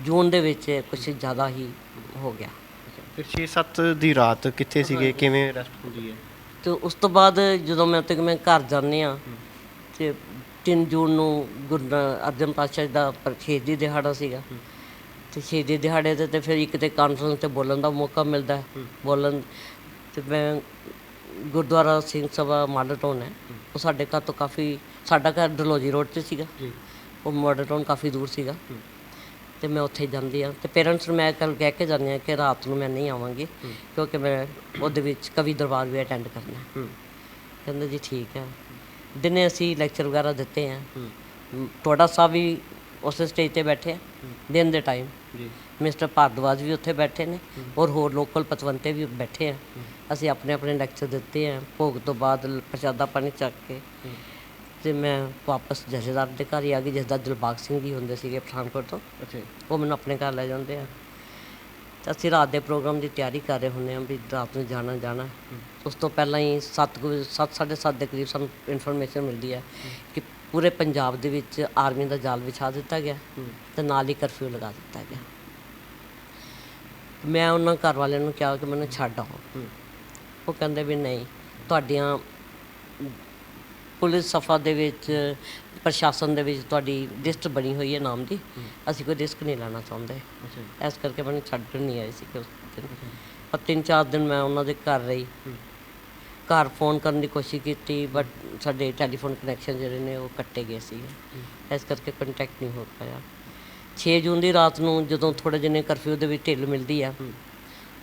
ਜੂਨ ਦੇ ਵਿੱਚ ਕੁਝ ਜ਼ਿਆਦਾ ਹੀ ਹੋ ਗਿਆ। ਫਿਰ 6-7 ਦੀ ਰਾਤ ਕਿੱਥੇ ਸੀਗੇ, ਕਿਵੇਂ ਰੈਸਟ ਹੁੰਦੀ ਹੈ? ਤੇ ਉਸ ਤੋਂ ਬਾਅਦ ਜਦੋਂ ਮੈਂ ਘਰ ਜਾਂਦੇ ਹਾਂ, ਤੇ 3 ਜੂਨ ਨੂੰ ਗੁਰੂ ਅਰਜਨ ਪਾਤਸ਼ਾਹ ਦਾ ਸ਼ਹੀਦੀ ਦਿਹਾੜਾ ਸੀਗਾ। ਤੇ ਸ਼ਹੀਦੀ ਦਿਹਾੜੇ 'ਤੇ ਫਿਰ ਇੱਕ ਤਾਂ ਕਾਨਫਰੰਸ 'ਤੇ ਬੋਲਣ ਦਾ ਮੌਕਾ ਮਿਲਦਾ ਬੋਲਣ। ਤੇ ਮੈਂ ਗੁਰਦੁਆਰਾ ਸਿੰਘ ਸਭਾ ਮਾਡਲ ਟਾਊਨ ਹੈ, ਉਹ ਸਾਡੇ ਘਰ ਤੋਂ ਕਾਫੀ, ਸਾਡਾ ਘਰ ਡਲਹੌਜੀ ਰੋਡ 'ਤੇ ਸੀਗਾ, ਉਹ ਮਾਡਲ ਟਾਊਨ ਕਾਫੀ ਦੂਰ ਸੀਗਾ। ਤੇ ਮੈਂ ਉੱਥੇ ਜਾਂਦੀ ਹਾਂ, ਤੇ ਪੇਰੈਂਟਸ ਨੂੰ ਮੈਂ ਕੱਲ੍ਹ ਕਹਿ ਕੇ ਜਾਂਦੀ ਹਾਂ ਕਿ ਰਾਤ ਨੂੰ ਮੈਂ ਨਹੀਂ ਆਵਾਂਗੀ, ਕਿਉਂਕਿ ਮੈਂ ਉਹਦੇ ਵਿੱਚ ਕਵੀ ਦਰਬਾਰ ਵੀ ਅਟੈਂਡ ਕਰਨਾ। ਕਹਿੰਦੇ ਜੀ ਠੀਕ ਹੈ। ਦਿਨੇ ਅਸੀਂ ਲੈਕਚਰ ਵਗੈਰਾ ਦਿੱਤੇ ਆ, ਟੋਡਾ ਸਾਹਿਬ ਵੀ ਉਸੇ ਸਟੇਜ 'ਤੇ ਬੈਠੇ ਆ ਦਿਨ ਦੇ ਟਾਈਮ, ਮਿਸਟਰ ਭਾਰਦਵਾਜ ਵੀ ਉੱਥੇ ਬੈਠੇ ਨੇ, ਔਰ ਹੋਰ ਲੋਕਲ ਪਤਵੰਤੇ ਵੀ ਬੈਠੇ ਆ। ਅਸੀਂ ਆਪਣੇ ਆਪਣੇ ਲੈਕਚਰ ਦਿੱਤੇ ਆ। ਭੋਗ ਤੋਂ ਬਾਅਦ ਪ੍ਰਸ਼ਾਦਾ ਪਾਣੀ ਚੱਕ ਕੇ ਤੇ ਮੈਂ ਵਾਪਸ ਜਥੇਦਾਰ ਦੇ ਘਰ ਹੀ ਆ ਗਈ, ਜਿਸਦਾ ਦਿਲਬਾਗ ਸਿੰਘ ਜੀ ਹੁੰਦੇ ਸੀਗੇ ਪਠਾਨਕੋਟ ਤੋਂ। ਅੱਛਾ। ਉਹ ਮੈਨੂੰ ਆਪਣੇ ਘਰ ਲੈ ਜਾਂਦੇ ਆ। ਤਾਂ ਅਸੀਂ ਰਾਤ ਦੇ ਪ੍ਰੋਗਰਾਮ ਦੀ ਤਿਆਰੀ ਕਰ ਰਹੇ ਹੁੰਦੇ ਹਾਂ ਵੀ ਰਾਤ ਨੂੰ ਜਾਣਾ। ਉਸ ਤੋਂ ਪਹਿਲਾਂ ਹੀ 7-7:30 ਦੇ ਕਰੀਬ ਸਾਨੂੰ ਇਨਫੋਰਮੇਸ਼ਨ ਮਿਲਦੀ ਹੈ ਕਿ ਪੂਰੇ ਪੰਜਾਬ ਦੇ ਵਿੱਚ ਆਰਮੀ ਦਾ ਜਾਲ ਵਿਛਾ ਦਿੱਤਾ ਗਿਆ ਤੇ ਨਾਲ ਹੀ ਕਰਫਿਊ ਲਗਾ ਦਿੱਤਾ ਗਿਆ। ਮੈਂ ਉਹਨਾਂ ਘਰ ਵਾਲਿਆਂ ਨੂੰ ਕਿਹਾ ਕਿ ਮੈਨੂੰ ਛੱਡ ਆਓ। ਉਹ ਕਹਿੰਦੇ ਵੀ ਨਹੀਂ, ਤੁਹਾਡੀਆਂ ਪੁਲਿਸ ਸਫਾ ਦੇ ਵਿੱਚ, ਪ੍ਰਸ਼ਾਸਨ ਦੇ ਵਿੱਚ ਤੁਹਾਡੀ ਲਿਸਟ ਬਣੀ ਹੋਈ ਹੈ ਨਾਮ ਦੀ, ਅਸੀਂ ਕੋਈ ਰਿਸਕ ਨਹੀਂ ਲੈਣਾ ਚਾਹੁੰਦੇ। ਇਸ ਕਰਕੇ ਮੈਨੂੰ ਛੱਡਣ ਨਹੀਂ ਆਏ ਸੀ ਉਸ ਦਿਨ। ਪਰ 3-4 ਦਿਨ ਮੈਂ ਉਹਨਾਂ ਦੇ ਘਰ ਰਹੀ। ਘਰ ਫੋਨ ਕਰਨ ਦੀ ਕੋਸ਼ਿਸ਼ ਕੀਤੀ, ਬਟ ਸਾਡੇ ਟੈਲੀਫੋਨ ਕਨੈਕਸ਼ਨ ਜਿਹੜੇ ਨੇ ਉਹ ਕੱਟੇ ਗਏ ਸੀ, ਇਸ ਕਰਕੇ ਕੰਟੈਕਟ ਨਹੀਂ ਹੋ ਪਾਇਆ। 6 ਜੂਨ ਦੀ ਰਾਤ ਨੂੰ ਜਦੋਂ ਥੋੜ੍ਹੇ ਜਿਹੇ ਕਰਫਿਊ ਦੇ ਵਿੱਚ ਢਿੱਲ ਮਿਲਦੀ ਆ,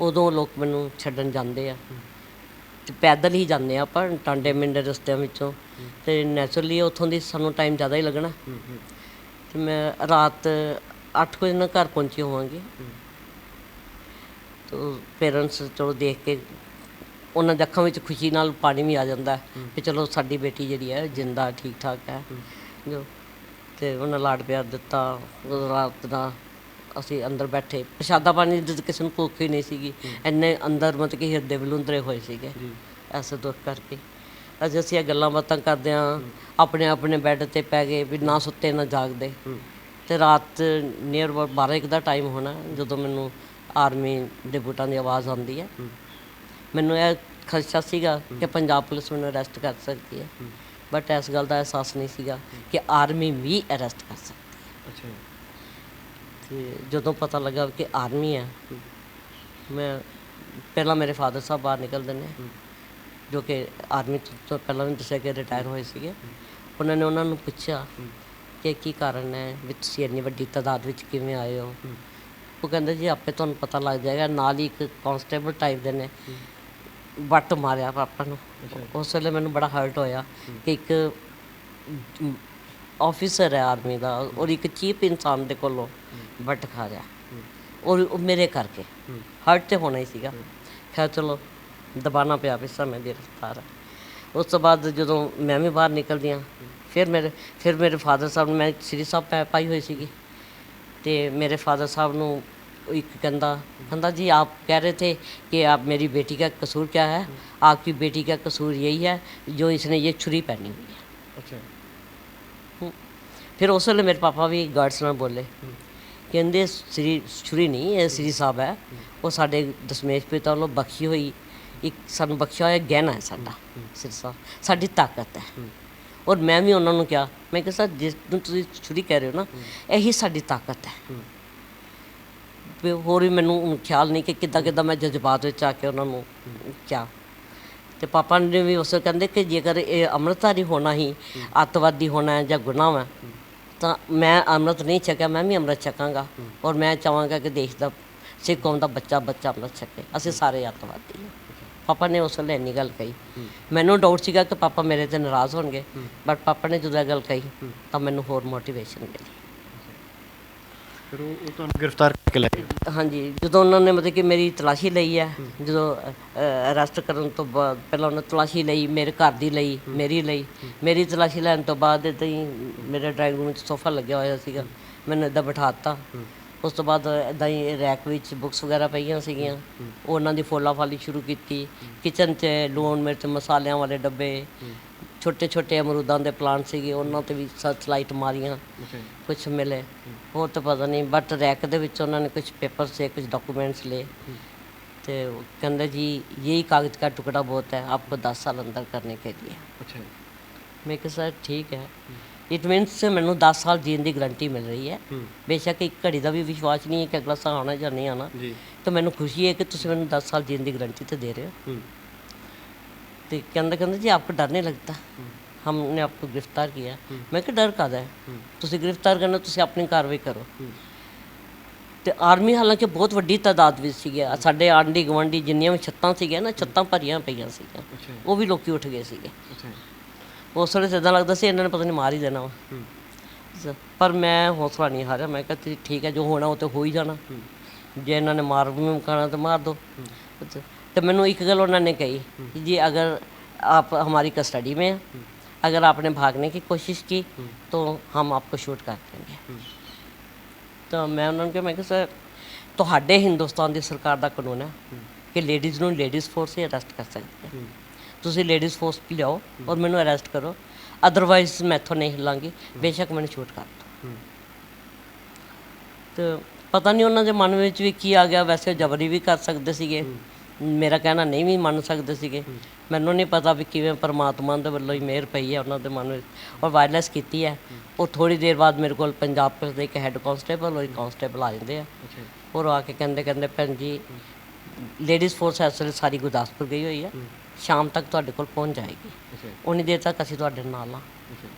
ਉਦੋਂ ਲੋਕ ਮੈਨੂੰ ਛੱਡਣ ਜਾਂਦੇ ਆ। ਤੇ ਪੈਦਲ ਹੀ ਜਾਂਦੇ ਆ ਆਪਾਂ ਟਾਂਡੇ ਮਿੰਡੇ ਰਸਤਿਆਂ ਵਿੱਚੋਂ, ਤੇ ਨੈਚੁਰਲੀ ਉੱਥੋਂ ਦੀ ਸਾਨੂੰ ਟਾਈਮ ਜ਼ਿਆਦਾ ਹੀ ਲੱਗਣਾ। ਤੇ ਮੈਂ ਰਾਤ 8 ਵਜੇ ਨਾਲ ਘਰ ਪਹੁੰਚੀ ਹੋਵਾਂਗੀ। ਤੋ ਪੇਰੈਂਟਸ ਚਲੋ ਦੇਖ ਕੇ ਉਹਨਾਂ ਦੀ ਅੱਖਾਂ ਵਿੱਚ ਖੁਸ਼ੀ ਨਾਲ ਪਾਣੀ ਵੀ ਆ ਜਾਂਦਾ ਕਿ ਚਲੋ ਸਾਡੀ ਬੇਟੀ ਜਿਹੜੀ ਹੈ ਜਿੰਦਾ ਠੀਕ ਠਾਕ ਹੈ ਜੋ। ਤੇ ਉਹਨਾਂ ਲਾਡ ਪਿਆਰ ਦਿੱਤਾ। ਰਾਤ ਦਾ ਅਸੀਂ ਅੰਦਰ ਬੈਠੇ, ਪ੍ਰਸ਼ਾਦਾ ਪਾਣੀ ਦੀ ਕਿਸੇ ਨੂੰ ਭੁੱਖ ਹੀ ਨਹੀਂ ਸੀਗੀ, ਇੰਨੇ ਅੰਦਰ ਮਤਲਬ ਕਿ ਹਿਰਦੇ ਵਿਲੁੰਦਰੇ ਹੋਏ ਸੀਗੇ ਐਸੇ ਦੁੱਖ ਕਰਕੇ। ਅਸੀਂ ਇਹ ਗੱਲਾਂ ਬਾਤਾਂ ਕਰਦੇ ਹਾਂ, ਆਪਣੇ ਆਪਣੇ ਬੈੱਡ 'ਤੇ ਪੈ ਗਏ ਵੀ ਨਾ ਸੁੱਤੇ ਨਾ ਜਾਗਦੇ। ਤੇ ਰਾਤ ਨੀਅਰ ਅਬਾਊਟ 12-1 ਦਾ ਟਾਈਮ ਹੋਣਾ ਜਦੋਂ ਮੈਨੂੰ ਆਰਮੀ ਦੇ ਬੂਟਾਂ ਦੀ ਆਵਾਜ਼ ਆਉਂਦੀ ਹੈ। ਮੈਨੂੰ ਇਹ ਖਦਸ਼ਾ ਸੀਗਾ ਕਿ ਪੰਜਾਬ ਪੁਲਿਸ ਮੈਨੂੰ ਅਰੈਸਟ ਕਰ ਸਕਦੀ ਹੈ, ਬਟ ਇਸ ਗੱਲ ਦਾ ਅਹਿਸਾਸ ਨਹੀਂ ਸੀਗਾ ਕਿ ਆਰਮੀ ਵੀ ਅਰੈਸਟ ਕਰ ਸਕਦੀ ਹੈ। ਅਤੇ ਜਦੋਂ ਪਤਾ ਲੱਗਾ ਕਿ ਆਰਮੀ ਹੈ, ਮੈਂ ਪਹਿਲਾਂ ਮੇਰੇ ਫਾਦਰ ਸਾਹਿਬ ਬਾਹਰ ਨਿਕਲਦੇ ਨੇ, ਜੋ ਕਿ ਆਰਮੀ ਤੋਂ ਪਹਿਲਾਂ ਵੀ ਦੱਸਿਆ ਕਿ ਰਿਟਾਇਰ ਹੋਏ ਸੀਗੇ। ਉਹਨਾਂ ਨੇ ਉਹਨਾਂ ਨੂੰ ਪੁੱਛਿਆ ਕਿ ਕੀ ਕਾਰਨ ਹੈ ਵੀ ਤੁਸੀਂ ਇੰਨੀ ਵੱਡੀ ਤਾਦਾਦ ਵਿੱਚ ਕਿਵੇਂ ਆਏ ਹੋ। ਉਹ ਕਹਿੰਦੇ ਜੀ ਆਪੇ ਤੁਹਾਨੂੰ ਪਤਾ ਲੱਗ ਜਾਏਗਾ। ਨਾਲ ਹੀ ਇੱਕ ਕਾਂਸਟੇਬਲ ਟਾਈਪ ਦੇ ਨੇ ਵੱਟ ਮਾਰਿਆ ਪਾਪਾ ਨੂੰ। ਉਸ ਵੇਲੇ ਮੈਨੂੰ ਬੜਾ ਹਰਟ ਹੋਇਆ ਕਿ ਇੱਕ ਆਫਿਸਰ ਹੈ ਆਰਮੀ ਦਾ ਔਰ ਇੱਕ ਚੀਫ ਇਨਸਾਨ ਦੇ ਕੋਲੋਂ ਵੱਟ ਖਾ ਰਿਹਾ, ਔਰ ਉਹ ਮੇਰੇ ਕਰਕੇ। ਹਰਟ ਤਾਂ ਹੋਣਾ ਹੀ ਸੀਗਾ। ਖੈਰ ਚਲੋ ਦਬਾਉਣਾ ਪਿਆ ਵੀ ਸਮੇਂ ਦੀ ਰਫਤਾਰ ਹੈ। ਉਸ ਤੋਂ ਬਾਅਦ ਜਦੋਂ ਮੈਂ ਵੀ ਬਾਹਰ ਨਿਕਲਦੀ ਹਾਂ, ਫਿਰ ਮੇਰੇ ਫਾਦਰ ਸਾਹਿਬ ਨੂੰ, ਮੈਂ ਸ਼੍ਰੀ ਸਾਹਿਬ ਪਾਈ ਹੋਈ ਸੀਗੀ, ਅਤੇ ਮੇਰੇ ਫਾਦਰ ਸਾਹਿਬ ਨੂੰ एक कहता जी आप कह रहे थे कि आप मेरी बेटी का कसूर क्या है, आपकी बेटी का कसूर यही है जो इसने ये छुरी पहनी हुई है। अच्छा। ਫਿਰ ਉਸ ਵੇਲੇ ਮੇਰੇ ਪਾਪਾ ਵੀ ਗਾਰਡਸ ਨਾਲ ਬੋਲੇ, ਕਹਿੰਦੇ ਸ੍ਰੀ ਛੁਰੀ ਨਹੀਂ, ਇਹ ਸ੍ਰੀ ਸਾਹਿਬ ਹੈ, ਉਹ ਸਾਡੇ ਦਸ਼ਮੇਸ਼ ਪਿਤਾ ਵੱਲੋਂ ਬਖਸ਼ੀ ਹੋਈ ਇੱਕ ਸਾਨੂੰ ਬਖਸ਼ਿਆ ਹੋਇਆ ਗਹਿਣਾ ਹੈ ਸਾਡਾ ਸ੍ਰੀ ਸਾਹਿਬ, ਸਾਡੀ ਤਾਕਤ ਹੈ। ਔਰ ਮੈਂ ਵੀ ਉਹਨਾਂ ਨੂੰ ਕਿਹਾ, ਮੈਂ ਕਿਹਾ ਸਰ ਜਿਸ ਨੂੰ ਤੁਸੀਂ ਛੁਰੀ ਕਹਿ ਰਹੇ ਹੋ ਨਾ, ਇਹੀ ਸਾਡੀ ਤਾਕਤ ਹੈ। ਵੀ ਹੋਰ ਵੀ ਮੈਨੂੰ ਹੁਣ ਖਿਆਲ ਨਹੀਂ ਕਿ ਕਿੱਦਾਂ ਮੈਂ ਜਜ਼ਬਾਤ ਵਿੱਚ ਆ ਕੇ ਉਹਨਾਂ ਨੂੰ ਕਿਹਾ। ਤੇ ਪਾਪਾ ਨੇ ਵੀ ਉਸ ਕਹਿੰਦੇ ਕਿ ਜੇਕਰ ਇਹ ਅੰਮ੍ਰਿਤਧਾਰੀ ਹੋਣਾ ਹੀ ਅੱਤਵਾਦੀ ਹੋਣਾ ਜਾਂ ਗੁਨਾਹ ਹੈ, ਤਾਂ ਮੈਂ ਅੰਮ੍ਰਿਤ ਨਹੀਂ ਛਕਿਆ, ਮੈਂ ਵੀ ਅੰਮ੍ਰਿਤ ਛਕਾਂਗਾ। ਔਰ ਮੈਂ ਚਾਹਾਂਗਾ ਕਿ ਦੇਸ਼ ਦਾ ਸਿੱਖ ਕੌਮ ਦਾ ਬੱਚਾ ਅੰਮ੍ਰਿਤ ਛਕੇ, ਅਸੀਂ ਸਾਰੇ ਅੱਤਵਾਦੀ ਹਾਂ। ਪਾਪਾ ਨੇ ਉਸ ਵੇਲੇ ਇੰਨੀ ਗੱਲ ਕਹੀ। ਮੈਨੂੰ ਡਾਊਟ ਸੀਗਾ ਕਿ ਪਾਪਾ ਮੇਰੇ 'ਤੇ ਨਾਰਾਜ਼ ਹੋਣਗੇ, ਬਟ ਪਾਪਾ ਨੇ ਜਦੋਂ ਇਹ ਗੱਲ ਕਹੀ ਤਾਂ ਮੈਨੂੰ ਹੋਰ ਮੋਟੀਵੇਸ਼ਨ ਮਿਲੀ। ਫਿਰ ਉਹ ਤੁਹਾਨੂੰ ਗ੍ਰਿਫਤਾਰ ਕਰਕੇ ਲੈ ਗਏ? ਹਾਂਜੀ, ਜਦੋਂ ਉਹਨਾਂ ਨੇ ਮਤਲਬ ਕਿ ਮੇਰੀ ਤਲਾਸ਼ੀ ਲਈ ਹੈ, ਜਦੋਂ ਅਰੈਸਟ ਕਰਨ ਤੋਂ ਬਾਅਦ ਪਹਿਲਾਂ ਉਹਨੇ ਤਲਾਸ਼ੀ ਲਈ, ਮੇਰੇ ਘਰ ਦੀ ਲਈ, ਮੇਰੀ ਤਲਾਸ਼ੀ ਲੈਣ ਤੋਂ ਬਾਅਦ ਇੱਦਾਂ ਹੀ ਮੇਰੇ ਡਰਾਇੰਗ ਰੂਮ ਵਿੱਚ ਸੋਫਾ ਲੱਗਿਆ ਹੋਇਆ ਸੀਗਾ, ਮੈਨੂੰ ਇੱਦਾਂ ਬਿਠਾ ਦਿੱਤਾ। ਉਸ ਤੋਂ ਬਾਅਦ ਇੱਦਾਂ ਹੀ ਰੈਕ ਵਿੱਚ ਬੁੱਕਸ ਵਗੈਰਾ ਪਈਆਂ ਸੀਗੀਆਂ, ਉਹਨਾਂ ਦੀ ਫੋਲਾ ਫਾਲੀ ਸ਼ੁਰੂ ਕੀਤੀ। ਕਿਚਨ 'ਚ ਲੂਣ ਮਿਰਚ ਮਸਾਲਿਆਂ ਵਾਲੇ ਡੱਬੇ, ਛੋਟੇ ਛੋਟੇ ਅਮਰੂਦਾਂ ਦੇ ਪਲਾਂਟ ਸੀਗੇ, ਉਹਨਾਂ 'ਤੇ ਵੀ ਸਰਚ ਮਾਰੀਆਂ, ਕੁਛ ਮਿਲੇ, ਹੋਰ ਤਾਂ ਪਤਾ ਨਹੀਂ। ਬਟ ਰੈਕ ਦੇ ਵਿੱਚ ਉਹਨਾਂ ਨੇ ਕੁਛ ਪੇਪਰ ਸੇ, ਕੁछ डॉक्यूमेंट्स ले, तो कहते जी यही कागज़ का टुकड़ा बहुत है, आपको 10 साल अंदर करने के लिए। अच्छा, मैं कहा सर ठीक है, इट मीनस मैनू 10 साल जीने की गारंटी मिल रही है। बेशक एक घड़ी का भी विश्वास नहीं है कि अगला साल आना या नहीं आना, तो मैनू खुशी है कि तुम मैनू 10 साल जीने की गारंटी तो दे रहे हो। तो कहते जी आपको डर नहीं लगता, हमने आपको गिरफ्तार किया। मैं कि डर काहदा है, तुसीं गिरफ्तार करना, तुसीं अपनी कार्रवाई करो। तो आर्मी हालांकि बहुत वड्डी तादाद ਵਿੱਚ ਸੀਗੇ, ਸਾਡੇ ਆਂਢੀ ਗੁਆਂਢੀ ਜਿੰਨੀਆਂ ਵੀ ਛੱਤਾਂ ਸੀਗੀਆਂ ਨਾ, ਛੱਤਾਂ ਭਰੀਆਂ ਪਈਆਂ ਸੀਗੀਆਂ, ਉਹ ਵੀ ਲੋਕੀ ਉੱਠ ਗਏ ਸੀਗੇ। ਉਸ ਵੇਲੇ ਇੱਦਾਂ ਲੱਗਦਾ ਸੀ ਇਹਨਾਂ ਨੇ ਪਤਾ ਨਹੀਂ ਮਾਰ ਹੀ ਦੇਣਾ ਵਾ, ਪਰ ਮੈਂ ਹੌਸਲਾ ਨਹੀਂ ਹਾਰਿਆ। ਮੈਂ ਕਿਹਾ ਤੁਸੀਂ ਠੀਕ ਹੈ, ਜੋ ਹੋਣਾ ਉਹ ਤਾਂ ਹੋ ਹੀ ਜਾਣਾ, ਜੇ ਇਹਨਾਂ ਨੇ ਮਾਰ ਵੀ ਮੁਕਾਣਾ ਤਾਂ ਮਾਰ ਦਿਓ। तो मैनू एक गल उन्होंने कही कि जी अगर आप हमारी कस्टडी में हैं, अगर आपने भागने की कोशिश की तो हम आपको शूट कर देंगे। तो मैं उन्होंने कहा, मैं कि सर तुहाडे हिंदुस्तान की सरकार का कानून है कि लेडीज़ नूं लेडीज़ फोर्स ही अरेस्ट कर सकते हैं, तुसीं लेडीज़ फोर्स लियाओ और मैनू अरेस्ट करो, अदरवाइज मैं इत्थों नहीं हिलांगी, बेशक मैनू शूट कर दो। तो पता नहीं उन्होंने मन में भी की आ गया, वैसे जबरी भी कर सकते सीगे, मेरा कहना नहीं भी मन सकते सीगे। मैनू नहीं पता भी किवें परमात्मा दे वल्लों ही मेहर पई है उन्होंने मन में, और वायरलेस की है। और थोड़ी देर बाद मेरे को पंजाब पुलिस के एक हैड कांस्टेबल और एक कांस्टेबल आ जाते हैं, और आके कहते भैन जी लेडीज़ फोर्स इस वे सारी गुरदासपुर गई हुई है, शाम तक तुहाडे कोल पहुँच जाएगी, उन्नी देर तक असीं तुहाडे नाल हाँ।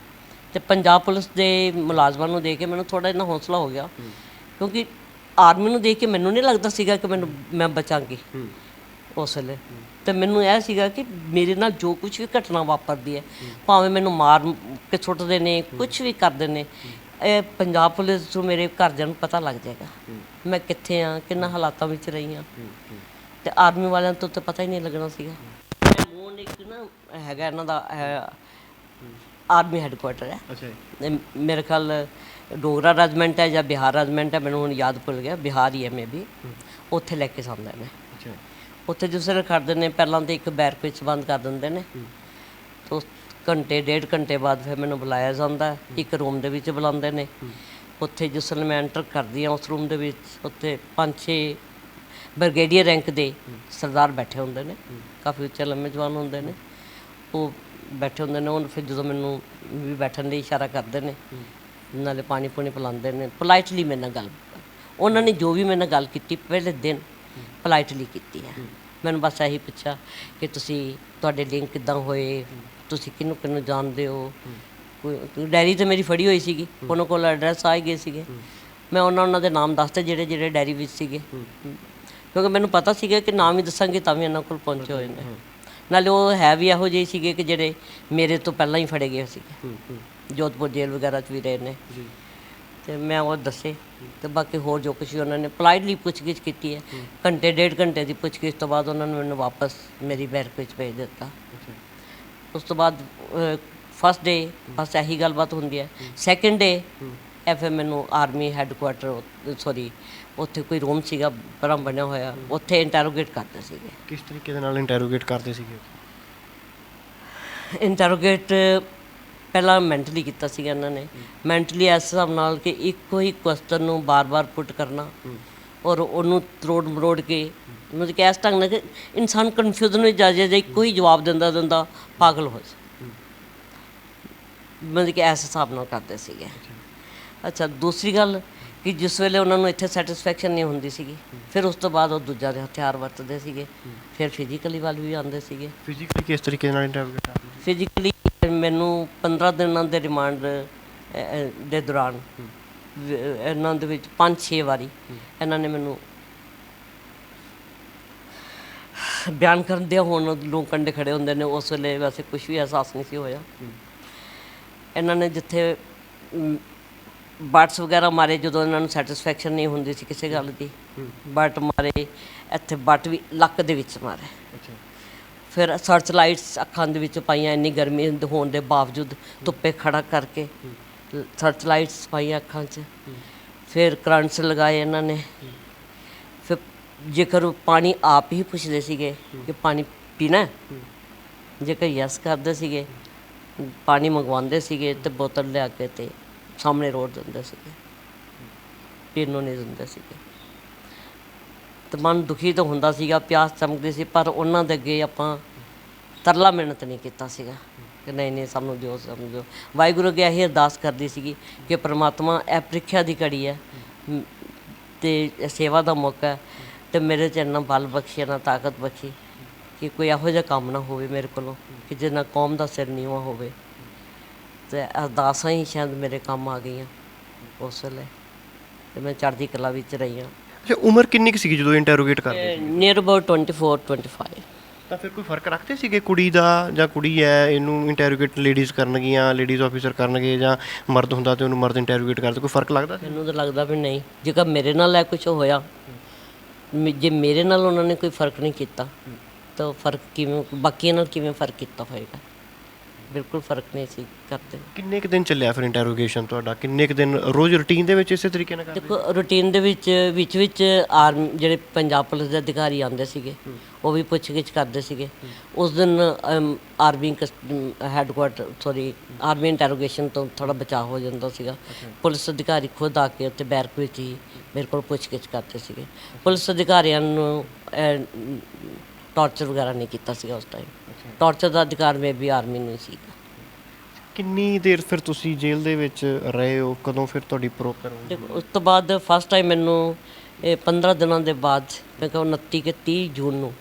तो पंजाब पुलिस के मुलाजमां नूं देख के मैनू थोड़ा इन्ना हौसला हो गया, क्योंकि आर्मी नूं देख के मैनू नहीं लगता सीगा कि मैं बचांगी उस वेले। तो मैनू यह सीगा कि मेरे नाल जो कुछ भी घटना वापरदी है, भावें मैनू मार के सुट्टदे ने, कुछ भी करदे ने, पंजाब पुलिस तो मेरे घरदियां नूं पता लग जाएगा मैं कित्थे हाँ, किन्ना हालातां विच रही हाँ। तो आर्मी वालियां तो पता ही नहीं लगना सीगा। मून एक ना हैगा इन्हां दा आर्मी हैडकुआटर है, मेरे ख्याल डोगरा रेजिमेंट है या बिहार रेजिमेंट है, मैनू हुण याद भुल गया, बिहार ही है मे भी। उत्थे लैके आंदे ने, उत्थे जिस वेले खड़दे ने पहलां तो एक बैरक विच बंद कर दिंदे ने, तो घंटे 1.5 घंटे बाद फिर मैनू बुलाया जाता है, एक रूम दे विच बुलांदे ने। उत्थे जिस वेले मैं एंटर करदी हाँ उस रूम दे विच, उत्थे 5-6 ब्रिगेडियर रैंक दे सरदार बैठे होंदे ने, काफ़ी उच्चे लम्मे जवान होंदे ने, वो बैठे होंदे ने। फिर जो मैनू भी बैठन लई इशारा करते हैं, नाले पानी पूनी पिलाते हैं, पोलाइटली मेरे नाल गल, उन्होंने जो भी मेरे नाल गल की पहले दिन पोलाइटली की है। मैंने बस यही पूछा कि तुहाडे लिंक किद्दां होए, तुसीं किहनूं किहनूं जानदे हो। डायरी तो मेरी फड़ी हुई सी, उन्होंने कोल एड्रैस आ गए थे, मैं उन्होंने दे नाम दसते जिहड़े जिहड़े डायरी विच सीगे, क्योंकि मैनूं पता सीगा कि नाम ही दसांगी तां भी इन्हां कोल पहुंचे होए ने। नाले वो है भी इहो ਜਿਹੇ ਸੀਗੇ कि ਜਿਹੜੇ मेरे तो पहलां ही फड़े गए ਸੀਗੇ, जोधपुर जेल वगैरह च भी रहे ने। तो मैं वो दसे, तो बाकी होर जो कुछ भी उन्होंने पोलाइटली पुछगिछ की है। घंटे 1.5 घंटे की पुछगिछ तो बाद उन्होंने मैंने वापस मेरी बैरक विच भेज दिता। उस तो बाद फस्ट डे बस यही गलबात होंदी है। सैकेंड डे फिर मैनू आर्मी हैडकुआटर सॉरी उत्थे कोई रूम सीगा परां बनया होया, उत्थे इंटैरोगेट करते सीगे। किस तरीके दे नाल इंटैरोगेट करते सीगे? इंटैरोगेट ਪਹਿਲਾਂ ਮੈਂਟਲੀ ਕੀਤਾ ਸੀਗਾ ਇਹਨਾਂ ਨੇ। ਮੈਂਟਲੀ ਇਸ ਹਿਸਾਬ ਨਾਲ ਕਿ ਇੱਕੋ ਹੀ ਕੁਐਸਚਨ ਨੂੰ ਬਾਰ-ਬਾਰ ਪੁੱਟ ਕਰਨਾ ਔਰ ਉਹਨੂੰ ਤਰੋੜ ਮਰੋੜ ਕੇ ਮਤਲਬ ਕਿ ਇਸ ਢੰਗ ਨਾਲ ਕਿ ਇਨਸਾਨ ਕਨਫਿਊਜ਼ਨ ਵਿੱਚ ਜਾ ਜੇ ਇੱਕੋ ਹੀ ਜਵਾਬ ਦਿੰਦਾ ਪਾਗਲ ਹੋ ਜਾ, ਮਤਲਬ ਕਿ ਇਸ ਹਿਸਾਬ ਨਾਲ ਕਰਦੇ ਸੀਗੇ। ਅੱਛਾ, ਦੂਸਰੀ ਗੱਲ ਕਿ ਜਿਸ ਵੇਲੇ ਉਹਨਾਂ ਨੂੰ ਇੱਥੇ ਸੈਟਿਸਫੈਕਸ਼ਨ ਨਹੀਂ ਹੁੰਦੀ ਸੀਗੀ, ਫਿਰ ਉਸ ਤੋਂ ਬਾਅਦ ਉਹ ਦੂਜਾ ਦੇ ਹਥਿਆਰ ਵਰਤਦੇ ਸੀਗੇ, ਫਿਰ ਫਿਜ਼ੀਕਲੀ ਵੱਲ ਵੀ ਆਉਂਦੇ ਸੀਗੇ। ਫਿਜ਼ੀਕਲੀ ਕਿਸ ਤਰੀਕੇ ਨਾਲ ਇੰਟਰੋਗੇਟ ਕਰਦੇ? ਫਿਜ਼ੀਕਲੀ ਮੈਨੂੰ 15 ਦਿਨਾਂ ਦੇ ਰਿਮਾਂਡ ਦੇ ਦੌਰਾਨ ਇਹਨਾਂ ਦੇ ਵਿੱਚ 5-6 ਵਾਰੀ ਇਹਨਾਂ ਨੇ ਮੈਨੂੰ ਬਿਆਨ ਕਰਨ ਦੇ ਹੁਣ ਲੋਕ ਕੰਡੇ ਖੜੇ ਹੁੰਦੇ ਨੇ, ਉਸ ਵੇਲੇ ਵੈਸੇ ਕੁਝ ਵੀ ਅਹਿਸਾਸ ਨਹੀਂ ਸੀ ਹੋਇਆ। ਇਹਨਾਂ ਨੇ ਜਿੱਥੇ ਬਟਸ ਵਗੈਰਾ ਮਾਰੇ, ਜਦੋਂ ਇਹਨਾਂ ਨੂੰ ਸੈਟਿਸਫੈਕਸ਼ਨ ਨਹੀਂ ਹੁੰਦੀ ਸੀ ਕਿਸੇ ਗੱਲ ਦੀ, ਬਟ ਮਾਰੇ, ਇੱਥੇ ਬਟ ਵੀ ਲੱਕ ਦੇ ਵਿੱਚ ਮਾਰੇ। ਫਿਰ ਸਰਚ ਲਾਈਟਸ ਅੱਖਾਂ ਦੇ ਵਿੱਚ ਪਾਈਆਂ, ਇੰਨੀ ਗਰਮੀ ਹੋਣ ਦੇ ਬਾਵਜੂਦ ਧੁੱਪੇ ਖੜਾ ਕਰਕੇ ਸਰਚ ਲਾਈਟਸ ਪਾਈਆਂ ਅੱਖਾਂ 'ਚ। ਫਿਰ ਕਰੰਟਸ ਲਗਾਏ ਇਹਨਾਂ ਨੇ। ਫਿਰ ਜੇਕਰ ਪਾਣੀ ਆਪ ਹੀ ਪੁੱਛਦੇ ਸੀਗੇ ਕਿ ਪਾਣੀ ਪੀਣਾ, ਜੇਕਰ ਯੈਸ ਕਰਦੇ ਸੀਗੇ ਪਾਣੀ ਮੰਗਵਾਉਂਦੇ ਸੀਗੇ ਤੇ ਬੋਤਲ ਲਿਆ ਕੇ ਤੇ ਸਾਹਮਣੇ ਰੋੜ ਦਿੰਦੇ ਸੀਗੇ, ਪੀਣ ਨੂੰ ਨਹੀਂ ਦਿੰਦੇ ਸੀਗੇ। ਤੇ ਮਨ ਦੁਖੀ ਤਾਂ ਹੁੰਦਾ ਸੀਗਾ, ਪਿਆਸ ਚਮਕਦੀ ਸੀ, ਪਰ ਉਹਨਾਂ ਦੇ ਅੱਗੇ ਆਪਾਂ ਤਰਲਾ ਮਿਹਨਤ ਨਹੀਂ ਕੀਤਾ ਸੀਗਾ ਕਿ ਨਹੀਂ ਸਾਨੂੰ ਦਿਓ, ਸਾਨੂੰ ਦਿਓ। ਵਾਹਿਗੁਰੂ ਅੱਗੇ ਇਹੀ ਅਰਦਾਸ ਕਰਦੀ ਸੀਗੀ ਕਿ ਪ੍ਰਮਾਤਮਾ ਇਹ ਪ੍ਰੀਖਿਆ ਦੀ ਘੜੀ ਹੈ ਤੇ ਸੇਵਾ ਦਾ ਮੌਕਾ ਹੈ, ਤੇ ਮੇਰੇ 'ਚ ਇੰਨਾ ਬਲ ਬਖਸ਼ੇ, ਨਾ ਤਾਕਤ ਬਖਸ਼ੀ ਕਿ ਕੋਈ ਇਹੋ ਜਿਹਾ ਕੰਮ ਨਾ ਹੋਵੇ ਮੇਰੇ ਕੋਲੋਂ ਕਿ ਜਿਹਦੇ ਨਾਲ ਕੌਮ ਦਾ ਸਿਰ ਨੀਵਾਂ ਹੋਵੇ। ਤੇ ਅਰਦਾਸਾਂ ਹੀ ਸ਼ਾਇਦ ਮੇਰੇ ਕੰਮ ਆ ਗਈਆਂ ਉਸ ਵੇਲੇ, ਤੇ ਮੈਂ ਚੜ੍ਹਦੀ ਕਲਾ ਵਿੱਚ ਰਹੀ ਹਾਂ। ਅੱਛਾ, ਉਮਰ ਕਿੰਨੀ ਕੁ ਸੀਗੀ ਜਦੋਂ ਇੰਟਰੋਗੇਟ ਕਰਦੇ ਸੀ? Near about 24-25। ਤਾਂ ਫਿਰ ਕੋਈ ਫਰਕ ਰੱਖਦੇ ਸੀਗੇ ਕੁੜੀ ਦਾ, ਜਾਂ ਕੁੜੀ ਹੈ ਇਹਨੂੰ ਇੰਟਰੋਗੇਟ ਲੇਡੀਜ਼ ਕਰਨਗੀਆਂ, ਲੇਡੀਜ਼ ਆਫੀਸਰ ਕਰਨਗੇ, ਜਾਂ ਮਰਦ ਹੁੰਦਾ ਤੇ ਉਹਨੂੰ ਮਰਦ ਇੰਟਰੋਗੇਟ ਕਰਦੇ? ਕੋਈ ਫਰਕ ਲੱਗਦਾ? ਮੈਨੂੰ ਤਾਂ ਲੱਗਦਾ ਵੀ ਨਹੀਂ, ਜੇਕਰ ਮੇਰੇ ਨਾਲ ਇਹ ਕੁਛ ਹੋਇਆ, ਜੇ ਮੇਰੇ ਨਾਲ ਉਹਨਾਂ ਨੇ ਕੋਈ ਫਰਕ ਨਹੀਂ ਕੀਤਾ ਤਾਂ ਫਰਕ ਕਿਵੇਂ ਬਾਕੀਆਂ ਨਾਲ ਕਿਵੇਂ ਫਰਕ ਕੀਤਾ ਹੋਏਗਾ? ਬਿਲਕੁਲ ਫਰਕ ਨਹੀਂ ਸੀ ਕਰਦੇ। ਕਿੰਨੇ ਕੁ ਦਿਨ ਚੱਲਿਆ ਫਿਰ ਇੰਟਰੋਗੇਸ਼ਨ ਤੁਹਾਡਾ? ਕਿੰਨੇ ਕੁ ਦਿਨ ਰੋਜ਼ ਰੂਟੀਨ ਦੇ ਵਿੱਚ ਇਸੇ ਤਰੀਕੇ ਨਾਲ ਕਰਦੇ? ਦੇਖੋ, ਰੂਟੀਨ ਦੇ ਵਿੱਚ ਆਰਮੀ ਜਿਹੜੇ ਪੰਜਾਬ ਪੁਲਿਸ ਦੇ ਅਧਿਕਾਰੀ ਆਉਂਦੇ ਸੀਗੇ, ਉਹ ਵੀ ਪੁੱਛਗਿੱਛ ਕਰਦੇ ਸੀਗੇ। ਉਸ ਦਿਨ ਆਰਮੀ ਆਰਮੀ ਇੰਟਰੋਗੇਸ਼ਨ ਤੋਂ ਥੋੜ੍ਹਾ ਬਚਾਅ ਹੋ ਜਾਂਦਾ ਸੀਗਾ। ਪੁਲਿਸ ਅਧਿਕਾਰੀ ਖੁਦ ਆ ਕੇ ਉੱਥੇ ਬੈਰਕ ਵਿੱਚ ਹੀ ਮੇਰੇ ਕੋਲ ਪੁੱਛਗਿੱਛ ਕਰਦੇ ਸੀਗੇ। ਪੁਲਿਸ ਅਧਿਕਾਰੀਆਂ ਨੂੰ ਟਾਰਚਰ ਵਗੈਰਾ ਨਹੀਂ ਕੀਤਾ ਸੀਗਾ ਉਸ ਟਾਈਮ। ਟਾਰਚਰ ਦਾ ਅਧਿਕਾਰ ਮੇ ਵੀ ਆਰਮੀ ਨੂੰ ਸੀਗਾ। ਕਿੰਨੀ ਦੇਰ ਫਿਰ ਤੁਸੀਂ ਜੇਲ੍ਹ ਦੇ ਵਿੱਚ ਰਹੇ ਹੋ? ਕਦੋਂ ਫਿਰ ਤੁਹਾਡੀ ਪ੍ਰੋਪਰ? ਉਸ ਤੋਂ ਬਾਅਦ ਫਸਟ ਟਾਈਮ ਮੈਨੂੰ 15 ਦਿਨਾਂ ਦੇ ਬਾਅਦ, ਮੈਂ ਕਿਹਾ 29 ਕਿ 30 ਜੂਨ ਨੂੰ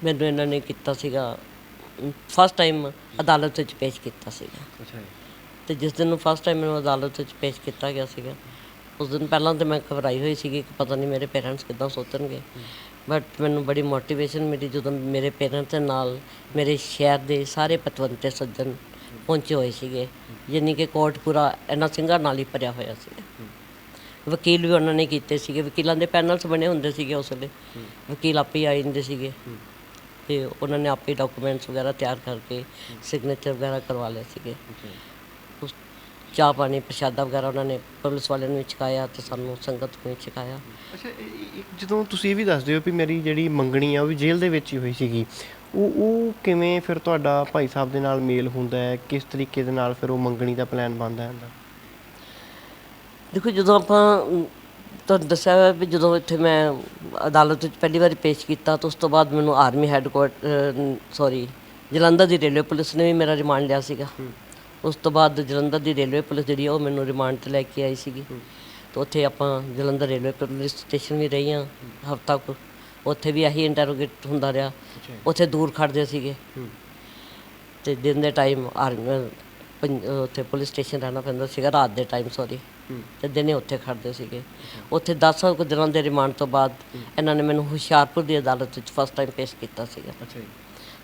ਮੈਨੂੰ ਇਹਨਾਂ ਨੇ ਕੀਤਾ ਸੀਗਾ, ਫਸਟ ਟਾਈਮ ਅਦਾਲਤ ਵਿੱਚ ਪੇਸ਼ ਕੀਤਾ ਸੀਗਾ। ਅਤੇ ਜਿਸ ਦਿਨ ਨੂੰ ਫਸਟ ਟਾਈਮ ਮੈਨੂੰ ਅਦਾਲਤ ਵਿੱਚ ਪੇਸ਼ ਕੀਤਾ ਗਿਆ ਸੀਗਾ, ਉਸ ਦਿਨ ਪਹਿਲਾਂ ਤਾਂ ਮੈਂ ਘਬਰਾਈ ਹੋਈ ਸੀਗੀ ਕਿ ਪਤਾ ਨਹੀਂ ਮੇਰੇ ਪੇਰੈਂਟਸ ਕਿੱਦਾਂ ਸੋਚਣਗੇ, ਬਟ ਮੈਨੂੰ ਬੜੀ ਮੋਟੀਵੇਸ਼ਨ ਮਿਲੀ ਜਦੋਂ ਮੇਰੇ ਪੇਰੈਂਟਸ ਦੇ ਨਾਲ ਮੇਰੇ ਸ਼ਹਿਰ ਦੇ ਸਾਰੇ ਪਤਵੰਤੇ ਸੱਜਣ ਪਹੁੰਚੇ ਹੋਏ ਸੀਗੇ। ਯਾਨੀ ਕਿ ਕੋਰਟ ਪੂਰਾ ਇਹਨਾਂ ਸਿੰਘਾਂ ਨਾਲ ਹੀ ਭਰਿਆ ਹੋਇਆ ਸੀਗਾ। ਵਕੀਲ ਵੀ ਉਹਨਾਂ ਨੇ ਕੀਤੇ ਸੀਗੇ, ਵਕੀਲਾਂ ਦੇ ਪੈਨਲਸ ਬਣੇ ਹੁੰਦੇ ਸੀਗੇ ਉਸ ਵੇਲੇ, ਵਕੀਲ ਆਪੇ ਹੀ ਆ ਜਾਂਦੇ ਸੀਗੇ ਅਤੇ ਉਹਨਾਂ ਨੇ ਆਪੇ ਡਾਕੂਮੈਂਟਸ ਵਗੈਰਾ ਤਿਆਰ ਕਰਕੇ ਸਿਗਨੇਚਰ ਵਗੈਰਾ ਕਰਵਾ ਲਏ ਸੀਗੇ। ਉਸ ਚਾਹ ਪਾਣੀ ਪ੍ਰਸ਼ਾਦਾ ਵਗੈਰਾ ਉਹਨਾਂ ਨੇ ਪੁਲਿਸ ਵਾਲਿਆਂ ਨੂੰ ਛਕਾਇਆ ਅਤੇ ਸਾਨੂੰ ਸੰਗਤ ਨੂੰ ਛਕਾਇਆ। ਅੱਛਾ, ਜਦੋਂ ਤੁਸੀਂ ਇਹ ਵੀ ਦੱਸਦੇ ਹੋ ਵੀ ਮੇਰੀ ਜਿਹੜੀ ਮੰਗਣੀ ਆ ਉਹ ਵੀ ਜੇਲ੍ਹ ਦੇ ਵਿੱਚ ਹੀ ਹੋਈ ਸੀਗੀ, ਉਹ ਕਿਵੇਂ ਫਿਰ ਤੁਹਾਡਾ ਭਾਈ ਸਾਹਿਬ ਦੇ ਨਾਲ ਮੇਲ ਹੁੰਦਾ ਹੈ? ਕਿਸ ਤਰੀਕੇ ਦੇ ਨਾਲ ਫਿਰ ਉਹ ਮੰਗਣੀ ਦਾ ਪਲਾਨ ਬਣਦਾ ਹੁੰਦਾ? ਦੇਖੋ, ਜਦੋਂ ਆਪਾਂ ਤੁਹਾਨੂੰ ਦੱਸਿਆ ਹੋਇਆ ਵੀ ਜਦੋਂ ਇੱਥੇ ਮੈਂ ਅਦਾਲਤ ਵਿੱਚ ਪਹਿਲੀ ਵਾਰੀ ਪੇਸ਼ ਕੀਤਾ ਤਾਂ ਉਸ ਤੋਂ ਬਾਅਦ ਮੈਨੂੰ ਆਰਮੀ ਜਲੰਧਰ ਦੀ ਰੇਲਵੇ ਪੁਲਿਸ ਨੇ ਵੀ ਮੇਰਾ ਰਿਮਾਂਡ ਲਿਆ ਸੀਗਾ। ਉਸ ਤੋਂ ਬਾਅਦ ਜਲੰਧਰ ਦੀ ਰੇਲਵੇ ਪੁਲਿਸ ਜਿਹੜੀ ਉਹ ਮੈਨੂੰ ਰਿਮਾਂਡ 'ਤੇ ਲੈ ਕੇ ਆਈ ਸੀਗੀ। ਤਾਂ ਉੱਥੇ ਆਪਾਂ ਜਲੰਧਰ ਰੇਲਵੇ ਪੁਲਿਸ ਸਟੇਸ਼ਨ ਵੀ ਰਹੀ ਹਾਂ ਹਫ਼ਤਾ ਕੁ, ਉੱਥੇ ਵੀ ਇਹੀ ਇੰਟਰੋਗੇਟ ਹੁੰਦਾ ਰਿਹਾ। ਉੱਥੇ ਦੂਰ ਖੜ੍ਹਦੇ ਸੀਗੇ ਅਤੇ ਦਿਨ ਦੇ ਟਾਈਮ ਉੱਥੇ ਪੁਲਿਸ ਸਟੇਸ਼ਨ ਰਹਿਣਾ ਪੈਂਦਾ ਸੀਗਾ, ਰਾਤ ਦੇ ਟਾਈਮ ਅਤੇ ਦਿਨੇ ਉੱਥੇ ਖੜ੍ਹਦੇ ਸੀਗੇ। ਉੱਥੇ 10 ਕੁ ਦਿਨਾਂ ਦੇ ਰਿਮਾਂਡ ਤੋਂ ਬਾਅਦ ਇਹਨਾਂ ਨੇ ਮੈਨੂੰ ਹੁਸ਼ਿਆਰਪੁਰ ਦੀ ਅਦਾਲਤ ਵਿੱਚ ਫਸਟ ਟਾਈਮ ਪੇਸ਼ ਕੀਤਾ ਸੀਗਾ।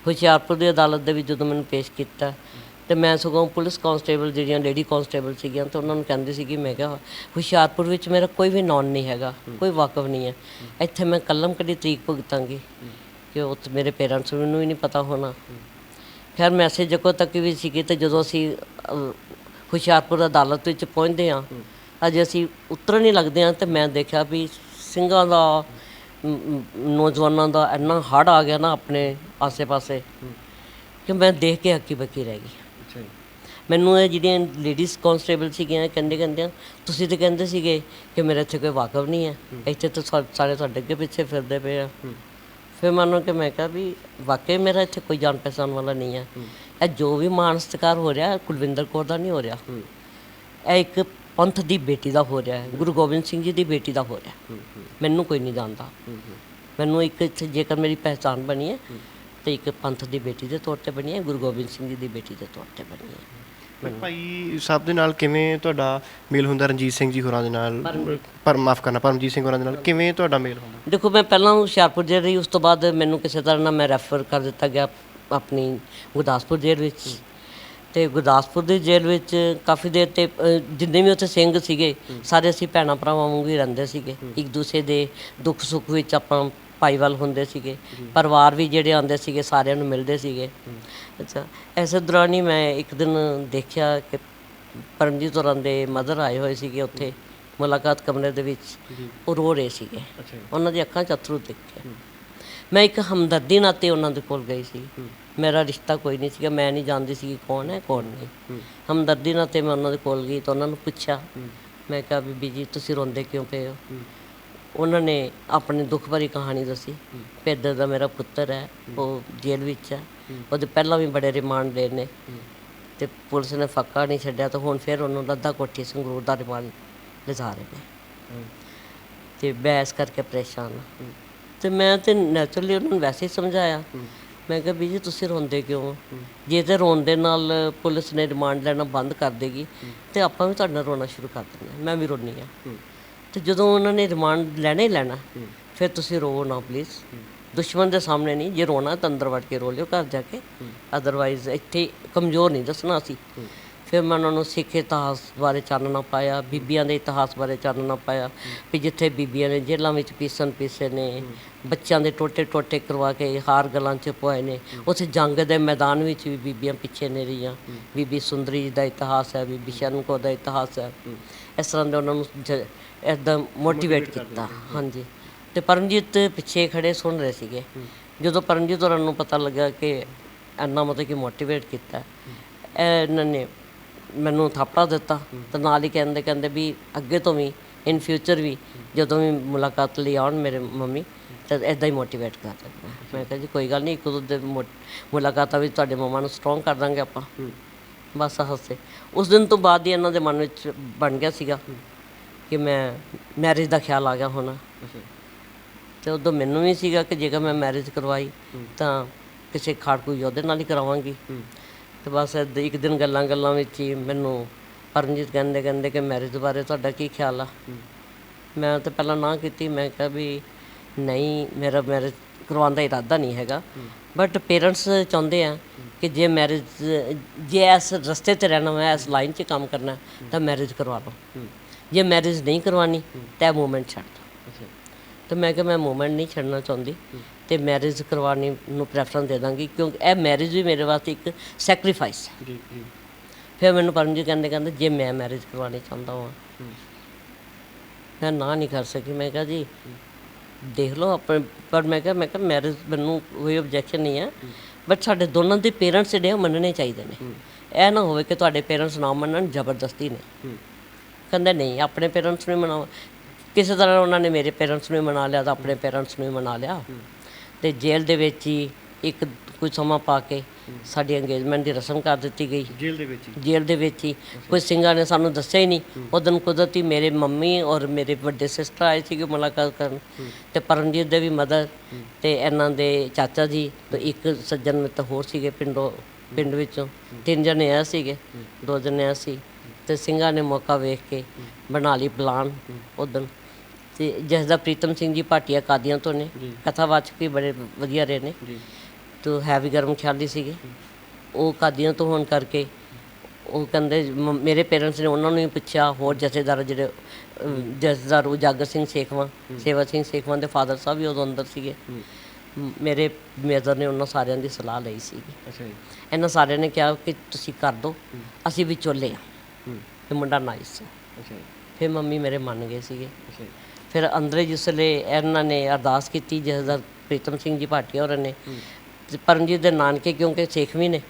ਹੁਸ਼ਿਆਰਪੁਰ ਦੀ ਅਦਾਲਤ ਦੇ ਵਿੱਚ ਜਦੋਂ ਮੈਨੂੰ ਪੇਸ਼ ਕੀਤਾ ਅਤੇ ਮੈਂ ਸਗੋਂ ਪੁਲਿਸ ਕਾਂਸਟੇਬਲ ਜਿਹੜੀਆਂ ਲੇਡੀ ਕਾਂਸਟੇਬਲ ਸੀਗੀਆਂ ਅਤੇ ਉਹਨਾਂ ਨੂੰ ਕਹਿੰਦੀ ਸੀਗੀ, ਮੈਂ ਕਿਹਾ ਹੁਸ਼ਿਆਰਪੁਰ ਵਿੱਚ ਮੇਰਾ ਕੋਈ ਵੀ ਨੌਨ ਨਹੀਂ ਹੈਗਾ, ਕੋਈ ਵਾਕਫ ਨਹੀਂ ਹੈ, ਇੱਥੇ ਮੈਂ ਕਲਮ ਕੱਢੀ ਤਰੀਕ ਭੁਗਤਾਂਗੀ ਕਿ ਉੱਥੇ ਮੇਰੇ ਪੇਰੈਂਟਸ ਨੂੰ ਵੀ ਨਹੀਂ ਪਤਾ ਹੋਣਾ। ਖੈਰ ਮੈਸੇਜ ਜਦੋਂ ਤੱਕ ਵੀ ਸੀਗੇ ਅਤੇ ਜਦੋਂ ਅਸੀਂ ਹੁਸ਼ਿਆਰਪੁਰ ਅਦਾਲਤ ਵਿੱਚ ਪਹੁੰਚਦੇ ਹਾਂ, ਅਜੇ ਅਸੀਂ ਉਤਰਨ ਹੀ ਲੱਗਦੇ ਹਾਂ ਅਤੇ ਮੈਂ ਦੇਖਿਆ ਵੀ ਸਿੰਘਾਂ ਦਾ ਨੌਜਵਾਨਾਂ ਦਾ ਇੰਨਾ ਹੜ੍ਹ ਆ ਗਿਆ ਨਾ ਆਪਣੇ ਆਸੇ ਪਾਸੇ ਕਿ ਮੈਂ ਦੇਖ ਕੇ ਹੱਕੀ ਬੱਕੀ ਰਹਿ ਗਈ। ਮੈਨੂੰ ਇਹ ਜਿਹੜੀਆਂ ਲੇਡੀਜ਼ ਕਾਂਸਟੇਬਲ ਸੀਗੀਆਂ ਕਹਿੰਦੇ ਤੁਸੀਂ ਤਾਂ ਕਹਿੰਦੇ ਸੀਗੇ ਕਿ ਮੇਰੇ ਇੱਥੇ ਕੋਈ ਵਾਕਫ ਨਹੀਂ ਹੈ, ਇੱਥੇ ਤਾਂ ਸਾਰੇ ਤੁਹਾਡੇ ਅੱਗੇ ਪਿੱਛੇ ਫਿਰਦੇ ਪਏ ਆ। ਫਿਰ ਮੈਨੂੰ ਕਿ ਮੈਂ ਕਿਹਾ ਵੀ ਵਾਕਈ ਮੇਰਾ ਇੱਥੇ ਕੋਈ ਜਾਣ ਪਛਾਣ ਵਾਲਾ ਨਹੀਂ ਹੈ। ਇਹ ਜੋ ਵੀ ਮਾਣ ਸਤਿਕਾਰ ਹੋ ਰਿਹਾ ਕੁਲਵਿੰਦਰ ਕੌਰ ਦਾ ਨਹੀਂ ਹੋ ਰਿਹਾ, ਇਹ ਇੱਕ ਪੰਥ ਦੀ ਬੇਟੀ ਦਾ ਹੋ ਰਿਹਾ ਹੈ, ਗੁਰੂ ਗੋਬਿੰਦ ਸਿੰਘ ਜੀ ਦੀ ਬੇਟੀ ਦਾ ਹੋ ਰਿਹਾ। ਮੈਨੂੰ ਕੋਈ ਨਹੀਂ ਜਾਣਦਾ, ਮੈਨੂੰ ਇੱਕ ਇੱਥੇ ਜੇਕਰ ਮੇਰੀ ਪਹਿਚਾਣ ਬਣੀ ਹੈ ਤੇ ਇੱਕ ਪੰਥ ਦੀ ਬੇਟੀ ਦੇ ਤੌਰ ਤੇ ਬਣੀ ਹੈ, ਗੁਰੂ ਗੋਬਿੰਦ ਸਿੰਘ ਜੀ ਦੀ ਬੇਟੀ ਦੇ ਤੌਰ ਤੇ ਬਣੀ ਹੈ। ਭਾਈ ਸਾਹਿਬ ਦੇ ਨਾਲ ਕਿਵੇਂ ਤੁਹਾਡਾ ਮੇਲ ਹੁੰਦਾ, ਰਣਜੀਤ ਸਿੰਘ ਜੀ ਹੋਰਾਂ ਦੇ ਨਾਲ, ਮਾਫ ਕਰਨਾ, ਪਰਮਜੀਤ ਸਿੰਘ ਹੋਰਾਂ ਦੇ ਨਾਲ ਕਿਵੇਂ ਤੁਹਾਡਾ ਮੇਲ ਹੁੰਦਾ? ਦੇਖੋ ਮੈਂ ਪਹਿਲਾਂ ਹੁਸ਼ਿਆਰਪੁਰ ਜੇਲ੍ਹ ਰਹੀ, ਉਸ ਤੋਂ ਬਾਅਦ ਮੈਨੂੰ ਕਿਸੇ ਤਰ੍ਹਾਂ ਨਾਲ ਮੈਂ ਰੈਫਰ ਕਰ ਦਿੱਤਾ ਗਿਆ ਆਪਣੀ ਗੁਰਦਾਸਪੁਰ ਜੇਲ੍ਹ ਵਿੱਚ। ਤੇ ਗੁਰਦਾਸਪੁਰ ਦੀ ਜੇਲ੍ਹ ਵਿੱਚ ਕਾਫੀ ਦੇਰ ਤੇ ਜਿੰਨੇ ਵੀ ਉੱਥੇ ਸਿੰਘ ਸੀਗੇ ਸਾਰੇ ਅਸੀਂ ਭੈਣਾਂ ਭਰਾਵਾਂ ਵਾਂਗੂ ਹੀ ਰਹਿੰਦੇ ਸੀਗੇ, ਇੱਕ ਦੂਸਰੇ ਦੇ ਦੁੱਖ ਸੁੱਖ ਵਿੱਚ ਆਪਾਂ ਭਾਈਵਾਲ ਹੁੰਦੇ ਸੀਗੇ, ਪਰਿਵਾਰ ਵੀ ਜਿਹੜੇ ਆਉਂਦੇ ਸੀਗੇ ਸਾਰਿਆਂ ਨੂੰ ਮਿਲਦੇ ਸੀਗੇ। ਅੱਛਾ, ਇਸੇ ਦੌਰਾਨ ਹੀ ਮੈਂ ਇੱਕ ਦਿਨ ਦੇਖਿਆ ਕਿ ਪਰਮਜੀਤ ਹੋਰਾਂ ਦੇ ਮਦਰ ਆਏ ਹੋਏ ਸੀਗੇ ਉੱਥੇ ਮੁਲਾਕਾਤ ਕਮਰੇ ਦੇ ਵਿੱਚ, ਉਹ ਰੋ ਰਹੇ ਸੀਗੇ, ਉਹਨਾਂ ਦੀ ਅੱਖਾਂ 'ਚ ਅਥਰੂ ਦੇਖੇ। ਮੈਂ ਇੱਕ ਹਮਦਰਦੀ ਨਾਤੇ ਉਹਨਾਂ ਦੇ ਕੋਲ ਗਈ ਸੀ, ਮੇਰਾ ਰਿਸ਼ਤਾ ਕੋਈ ਨਹੀਂ ਸੀਗਾ, ਮੈਂ ਨਹੀਂ ਜਾਣਦੀ ਸੀ ਕੌਣ ਹੈ ਕੌਣ ਨਹੀਂ। ਹਮਦਰਦੀ ਨਾਤੇ ਮੈਂ ਉਹਨਾਂ ਦੇ ਕੋਲ ਗਈ ਤਾਂ ਉਹਨਾਂ ਨੂੰ ਪੁੱਛਿਆ, ਮੈਂ ਕਿਹਾ ਬੀਬੀ ਜੀ ਤੁਸੀਂ ਰੋਂਦੇ ਕਿਉਂ ਪਏ ਹੋ? ਉਹਨਾਂ ਨੇ ਆਪਣੀ ਦੁੱਖ ਭਰੀ ਕਹਾਣੀ ਦੱਸੀ, ਇੱਦਾਂ ਦਾ ਮੇਰਾ ਪੁੱਤਰ ਹੈ, ਉਹ ਜੇਲ੍ਹ ਵਿੱਚ ਹੈ, ਉਹਦੇ ਪਹਿਲਾਂ ਵੀ ਬੜੇ ਰਿਮਾਂਡ ਲਏ ਨੇ ਅਤੇ ਪੁਲਿਸ ਨੇ ਫਾਕਾ ਨਹੀਂ ਛੱਡਿਆ, ਤਾਂ ਹੁਣ ਫਿਰ ਉਹਨੂੰ ਲੱਦਾ ਕੋਠੀ ਸੰਗਰੂਰ ਦਾ ਰਿਮਾਂਡ ਲਿਜਾ ਰਹੇ ਨੇ। ਅਤੇ ਮੈਂ ਇਸ ਕਰਕੇ ਪਰੇਸ਼ਾਨ ਹਾਂ। ਅਤੇ ਮੈਂ ਤਾਂ ਨੈਚੁਰਲੀ ਉਹਨਾਂ ਨੂੰ ਵੈਸੇ ਹੀ ਸਮਝਾਇਆ, ਮੈਂ ਕਿਹਾ ਵੀ ਜੀ ਤੁਸੀਂ ਰੋਂਦੇ ਕਿਉਂ? ਜੇ ਤਾਂ ਰੋਣ ਦੇ ਨਾਲ ਪੁਲਿਸ ਨੇ ਰਿਮਾਂਡ ਲੈਣਾ ਬੰਦ ਕਰ ਦੇਗੀ ਅਤੇ ਆਪਾਂ ਵੀ ਤੁਹਾਡੇ ਨਾਲ ਰੋਣਾ ਸ਼ੁਰੂ ਕਰ ਦਿੰਦੇ, ਮੈਂ ਵੀ ਰੋਂਦੀ ਹਾਂ। ਅਤੇ ਜਦੋਂ ਉਹਨਾਂ ਨੇ ਰਿਮਾਂਡ ਲੈਣਾ ਹੀ ਲੈਣਾ, ਫਿਰ ਤੁਸੀਂ ਰੋਵੋ ਨਾ ਪਲੀਜ਼, ਦੁਸ਼ਮਣ ਦੇ ਸਾਹਮਣੇ ਨਹੀਂ, ਜੇ ਰੋਣਾ ਤਾਂ ਅੰਦਰ ਵੜ ਕੇ ਰੋ ਲਿਓ ਘਰ ਜਾ ਕੇ, ਅਦਰਵਾਈਜ਼ ਇੱਥੇ ਕਮਜ਼ੋਰ ਨਹੀਂ ਦੱਸਣਾ ਅਸੀਂ। ਫਿਰ ਮੈਂ ਉਹਨਾਂ ਨੂੰ ਸਿੱਖ ਇਤਿਹਾਸ ਬਾਰੇ ਚਾਨਣਾ ਪਾਇਆ, ਬੀਬੀਆਂ ਦੇ ਇਤਿਹਾਸ ਬਾਰੇ ਚਾਨਣਾ ਪਾਇਆ ਵੀ ਜਿੱਥੇ ਬੀਬੀਆਂ ਨੇ ਜੇਲ੍ਹਾਂ ਵਿੱਚ ਪੀਸੇ ਨੇ, ਬੱਚਿਆਂ ਦੇ ਟੋਟੇ ਕਰਵਾ ਕੇ ਹਾਰ ਗਲਾਂ 'ਚ ਪਵਾਏ ਨੇ, ਉੱਥੇ ਜੰਗ ਦੇ ਮੈਦਾਨ ਵਿੱਚ ਵੀ ਬੀਬੀਆਂ ਪਿੱਛੇ ਨਹੀਂ ਰਹੀਆਂ। ਬੀਬੀ ਸੁੰਦਰੀ ਜੀ ਦਾ ਇਤਿਹਾਸ ਹੈ, ਬੀਬੀ ਸ਼ਰਨ ਕੌਰ ਦਾ ਇਤਿਹਾਸ ਹੈ। ਇਸ ਤਰ੍ਹਾਂ ਦੇ ਉਹਨਾਂ ਨੂੰ ਇੱਦਾਂ ਮੋਟੀਵੇਟ ਕੀਤਾ। ਹਾਂਜੀ, ਅਤੇ ਪਰਮਜੀਤ ਪਿੱਛੇ ਖੜ੍ਹੇ ਸੁਣ ਰਹੇ ਸੀਗੇ। ਜਦੋਂ ਪਰਮਜੀਤ ਹੋਰਾਂ ਨੂੰ ਪਤਾ ਲੱਗਾ ਕਿ ਇੰਨਾ ਮਤਲਬ ਕਿ ਮੋਟੀਵੇਟ ਕੀਤਾ, ਇਹਨਾਂ ਨੇ ਮੈਨੂੰ ਥਾਪੜਾ ਦਿੱਤਾ ਅਤੇ ਨਾਲ ਹੀ ਕਹਿੰਦੇ ਵੀ ਅੱਗੇ ਤੋਂ ਵੀ ਇਨ ਫਿਊਚਰ ਵੀ ਜਦੋਂ ਵੀ ਮੁਲਾਕਾਤ ਲਈ ਆਉਣ ਮੇਰੇ ਮੰਮੀ ਤਾਂ ਇੱਦਾਂ ਹੀ ਮੋਟੀਵੇਟ ਕਰ ਦੇਣਾ। ਮੈਂ ਕਿਹਾ ਜੀ ਕੋਈ ਗੱਲ ਨਹੀਂ, ਇੱਕ ਦੋ ਦੇ ਮੁਲਾਕਾਤਾਂ ਵਿੱਚ ਤੁਹਾਡੇ ਮੰਮਾ ਨੂੰ ਸਟਰੋਂਗ ਕਰ ਦਾਂਗੇ ਆਪਾਂ। ਬਸ ਹੱਸੇ। ਉਸ ਦਿਨ ਤੋਂ ਬਾਅਦ ਹੀ ਇਹਨਾਂ ਦੇ ਮਨ ਵਿੱਚ ਬਣ ਗਿਆ ਸੀਗਾ ਕਿ ਮੈਂ ਮੈਰਿਜ ਦਾ ਖਿਆਲ ਆ ਗਿਆ ਹੋਣਾ। ਅਤੇ ਉਦੋਂ ਮੈਨੂੰ ਵੀ ਸੀਗਾ ਕਿ ਜੇਕਰ ਮੈਂ ਮੈਰਿਜ ਕਰਵਾਈ ਤਾਂ ਕਿਸੇ ਖਾੜਕੂ ਯੋਧੇ ਨਾਲ ਹੀ ਕਰਾਵਾਂਗੀ। ਅਤੇ ਬਸ ਇੱਕ ਦਿਨ ਗੱਲਾਂ ਵਿੱਚ ਹੀ ਮੈਨੂੰ ਪਰਮਜੀਤ ਕਹਿੰਦੇ ਕਿ ਮੈਰਿਜ ਬਾਰੇ ਤੁਹਾਡਾ ਕੀ ਖਿਆਲ ਆ? ਮੈਂ ਤਾਂ ਪਹਿਲਾਂ ਨਾ ਕੀਤੀ, ਮੈਂ ਕਿਹਾ ਵੀ ਨਹੀਂ, ਮੇਰਾ ਮੈਰਿਜ ਕਰਵਾਉਣ ਦਾ ਇਰਾਦਾ ਨਹੀਂ ਹੈਗਾ, ਬਟ ਪੇਰੈਂਟਸ ਚਾਹੁੰਦੇ ਆ ਕਿ ਜੇ ਮੈਰਿਜ, ਜੇ ਇਸ ਰਸਤੇ 'ਤੇ ਰਹਿਣਾ ਵਾ, ਇਸ ਲਾਈਨ 'ਚ ਕੰਮ ਕਰਨਾ ਤਾਂ ਮੈਰਿਜ ਕਰਵਾ ਲਓ। ਜੇ ਮੈਰਿਜ ਨਹੀਂ ਕਰਵਾਉਣੀ ਤਾਂ ਇਹ ਮੂਵਮੈਂਟ ਛੱਡ ਦਿਓ। ਤਾਂ ਮੈਂ ਕਿਹਾ ਮੈਂ ਮੂਵਮੈਂਟ ਨਹੀਂ ਛੱਡਣਾ ਚਾਹੁੰਦੀ ਅਤੇ ਮੈਰਿਜ ਕਰਵਾਉਣੀ ਨੂੰ ਪ੍ਰੈਫਰੈਂਸ ਦੇ ਦਾਂਗੀ, ਕਿਉਂਕਿ ਇਹ ਮੈਰਿਜ ਵੀ ਮੇਰੇ ਵਾਸਤੇ ਇੱਕ ਸੈਕਰੀਫਾਈਸ ਹੈ। ਫਿਰ ਮੈਨੂੰ ਪਰਮਜੀਤ ਕਹਿੰਦੇ ਜੇ ਮੈਂ ਮੈਰਿਜ ਕਰਵਾਉਣੀ ਚਾਹੁੰਦਾ ਹਾਂ, ਮੈਂ ਨਾ ਨਹੀਂ ਕਰ ਸਕੀ। ਮੈਂ ਕਿਹਾ ਜੀ ਦੇਖ ਲਓ ਆਪਣੇ, ਪਰ ਮੈਂ ਕਿਹਾ ਮੈਰਿਜ ਮੈਨੂੰ ਕੋਈ ਓਬਜੈਕਸ਼ਨ ਨਹੀਂ ਹੈ, ਬਟ ਸਾਡੇ ਦੋਨਾਂ ਦੇ ਪੇਰੈਂਟਸ ਜਿਹੜੇ ਉਹ ਮੰਨਣੇ ਚਾਹੀਦੇ ਨੇ। ਇਹ ਨਾ ਹੋਵੇ ਕਿ ਤੁਹਾਡੇ ਪੇਰੈਂਟਸ ਨਾ ਮੰਨਣ ਜ਼ਬਰਦਸਤੀ ਨੇ। ਕਹਿੰਦੇ ਨਹੀਂ, ਆਪਣੇ ਪੇਰੈਂਟਸ ਨੂੰ ਹੀ ਮਨਾਓ। ਕਿਸੇ ਤਰ੍ਹਾਂ ਉਹਨਾਂ ਨੇ ਮੇਰੇ ਪੇਰੈਂਟਸ ਨੂੰ ਹੀ ਮਨਾ ਲਿਆ ਤਾਂ ਆਪਣੇ ਪੇਰੈਂਟਸ ਨੂੰ ਹੀ ਮਨਾ ਲਿਆ। ਅਤੇ ਜੇਲ੍ਹ ਦੇ ਵਿੱਚ ਹੀ ਇੱਕ ਕੁਝ ਸਮਾਂ ਪਾ ਕੇ ਸਾਡੀ ਅੰਗੇਜਮੈਂਟ ਦੀ ਰਸਮ ਕਰ ਦਿੱਤੀ ਗਈ। ਜੇਲ੍ਹ ਦੇ ਵਿੱਚ ਹੀ ਕੁਝ ਸਿੰਘਾਂ ਨੇ ਸਾਨੂੰ ਦੱਸਿਆ ਹੀ ਨਹੀਂ। ਉਹ ਦਿਨ ਕੁਦਰਤੀ ਮੇਰੇ ਮੰਮੀ ਔਰ ਮੇਰੇ ਵੱਡੇ ਸਿਸਟਰ ਆਏ ਸੀਗੇ ਮੁਲਾਕਾਤ ਕਰਨ, ਅਤੇ ਪਰਮਜੀਤ ਦੇ ਵੀ ਮਦਰ ਅਤੇ ਇਹਨਾਂ ਦੇ ਚਾਚਾ ਜੀ, ਅਤੇ ਇੱਕ ਸੱਜਣ ਮਿੱਤਰ ਹੋਰ ਸੀਗੇ ਪਿੰਡ ਵਿੱਚੋਂ। 3 ਜਣੇ ਆਏ ਸੀਗੇ, 2 ਜਣੇ ਆਏ ਸੀ। ਅਤੇ ਸਿੰਘਾਂ ਨੇ ਮੌਕਾ ਵੇਖ ਕੇ ਬਣਾ ਲਈ ਪਲਾਨ ਉੱਦਣ, ਅਤੇ ਜਿਸ ਦਾ ਪ੍ਰੀਤਮ ਸਿੰਘ ਜੀ ਭਾਟੀਆ ਕਾਦੀਆਂ ਤੋਂ ਨੇ, ਕਥਾਵਾਚਕ ਵੀ ਬੜੇ ਵਧੀਆ ਰਹੇ ਨੇ, ਅਤੇ ਹੈ ਵੀ ਗਰਮ ਖਿਆਲੀ ਸੀਗੇ। ਉਹ ਕਾਦੀਆਂ ਤੋਂ ਹੋਣ ਕਰਕੇ ਉਹ ਕਹਿੰਦੇ ਮੇਰੇ ਪੇਰੈਂਟਸ ਨੇ ਉਹਨਾਂ ਨੂੰ ਵੀ ਪੁੱਛਿਆ, ਹੋਰ ਜਥੇਦਾਰ ਜਿਹੜੇ ਜਥੇਦਾਰ ਉਜਾਗਰ ਸਿੰਘ ਸੇਖਵਾਂ, ਸੇਵਾ ਸਿੰਘ ਸੇਖਵਾਂ ਦੇ ਫਾਦਰ ਸਾਹਿਬ ਵੀ ਉਦੋਂ ਅੰਦਰ ਸੀਗੇ। ਮੇਰੇ ਮਦਰ ਨੇ ਉਹਨਾਂ ਸਾਰਿਆਂ ਦੀ ਸਲਾਹ ਲਈ ਸੀਗੀ। ਇਹਨਾਂ ਸਾਰਿਆਂ ਨੇ ਕਿਹਾ ਕਿ ਤੁਸੀਂ ਕਰ ਦਿਓ, ਅਸੀਂ ਵਿਚੋਲੇ ਹਾਂ, ਅਤੇ ਮੁੰਡਾ ਨਾਈਸ ਹੈ। ਫਿਰ ਮੰਮੀ ਮੇਰੇ ਮੰਨ ਗਏ ਸੀਗੇ। ਫਿਰ ਅੰਦਰੇ ਜਿਸਲੇ ਇਹਨਾਂ ਨੇ ਅਰਦਾਸ ਕੀਤੀ, ਜਥੇਦਾਰ ਪ੍ਰੀਤਮ ਸਿੰਘ ਜੀ ਭਾਟੀਆ ਹੋਰਾਂ ਨੇ, ਪਰਮਜੀਤ ਦੇ ਨਾਨਕੇ ਕਿਉਂਕਿ ਸੇਖਵੀਂ ਨੇ,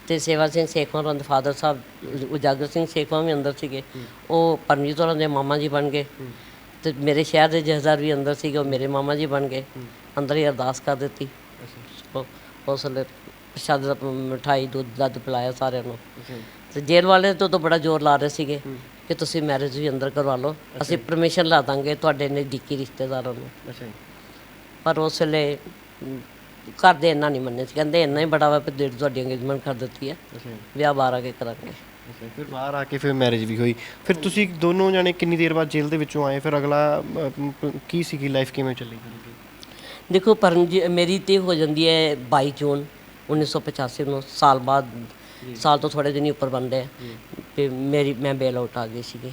ਤੇ ਸੇਵਾ ਸਿੰਘ ਸੇਖਵਾਂ ਹੋਰਾਂ ਦੇ ਫਾਦਰ ਸਾਹਿਬ ਉਜਾਗਰ ਸਿੰਘ ਸੇਖਵਾਂ ਵੀ ਅੰਦਰ ਸੀਗੇ, ਉਹ ਪਰਮਜੀਤ ਹੋਰਾਂ ਦੇ ਮਾਮਾ ਜੀ ਬਣ ਗਏ। ਤੇ ਮੇਰੇ ਸ਼ਹਿਰ ਦੇ ਜਥੇਦਾਰ ਵੀ ਅੰਦਰ ਸੀਗੇ, ਉਹ ਮੇਰੇ ਮਾਮਾ ਜੀ ਬਣ ਗਏ। ਅੰਦਰ ਹੀ ਅਰਦਾਸ ਕਰ ਦਿੱਤੀ। ਉਸ ਵੇਲੇ ਪ੍ਰਸ਼ਾਦ ਦਾ ਮਿਠਾਈ ਦੁੱਧ ਦੱਧ ਪਿਲਾਇਆ ਸਾਰਿਆਂ ਨੂੰ। ਤੇ ਜੇਲ੍ਹ ਵਾਲੇ ਤੋਂ ਬੜਾ ਜ਼ੋਰ ਲਾ ਰਹੇ ਸੀਗੇ ਕਿ ਤੁਸੀਂ ਮੈਰਿਜ ਵੀ ਅੰਦਰ ਕਰਵਾ ਲਓ, ਅਸੀਂ ਪਰਮਿਸ਼ਨ ਲਾ ਦਾਂਗੇ ਤੁਹਾਡੇ ਨਜ਼ਦੀਕੀ ਰਿਸ਼ਤੇਦਾਰਾਂ ਨੂੰ। ਪਰ ਉਸ ਵੇਲੇ ਘਰ ਦੇ ਇੰਨਾ ਨਹੀਂ ਮੰਨੇ ਸੀ, ਕਹਿੰਦੇ ਇੰਨਾ ਹੀ ਬੜਾ ਵਾ ਵੀ ਤੁਹਾਡੀ ਅੰਗੇਜਮੈਂਟ ਕਰ ਦਿੱਤੀ ਹੈ, ਵਿਆਹ ਬਾਹਰ ਆ ਕੇ ਕਰਾਂਗੇ। ਫਿਰ ਬਾਹਰ ਆ ਕੇ ਫਿਰ ਮੈਰਿਜ ਵੀ ਹੋਈ। ਫਿਰ ਤੁਸੀਂ ਦੋਨੋਂ ਜਾਣੇ ਕਿੰਨੀ ਦੇਰ ਬਾਅਦ ਜੇਲ੍ਹ ਦੇ ਵਿੱਚੋਂ ਆਏ? ਫਿਰ ਅਗਲਾ ਕੀ ਸੀਗੀ ਲਾਈਫ, ਕਿਵੇਂ ਚੱਲੀ? ਦੇਖੋ ਮੇਰੀ ਤੇ ਹੋ ਜਾਂਦੀ ਹੈ 22 ਜੂਨ 1985 ਨੂੰ, ਸਾਲ ਬਾਅਦ, ਸਾਲ ਤੋਂ ਥੋੜ੍ਹੇ ਦਿਨ ਹੀ ਉੱਪਰ ਬਣਦੇ ਆ। ਅਤੇ ਮੈਂ ਬੇਲ ਆਊਟ ਆ ਗਈ ਸੀਗੀ।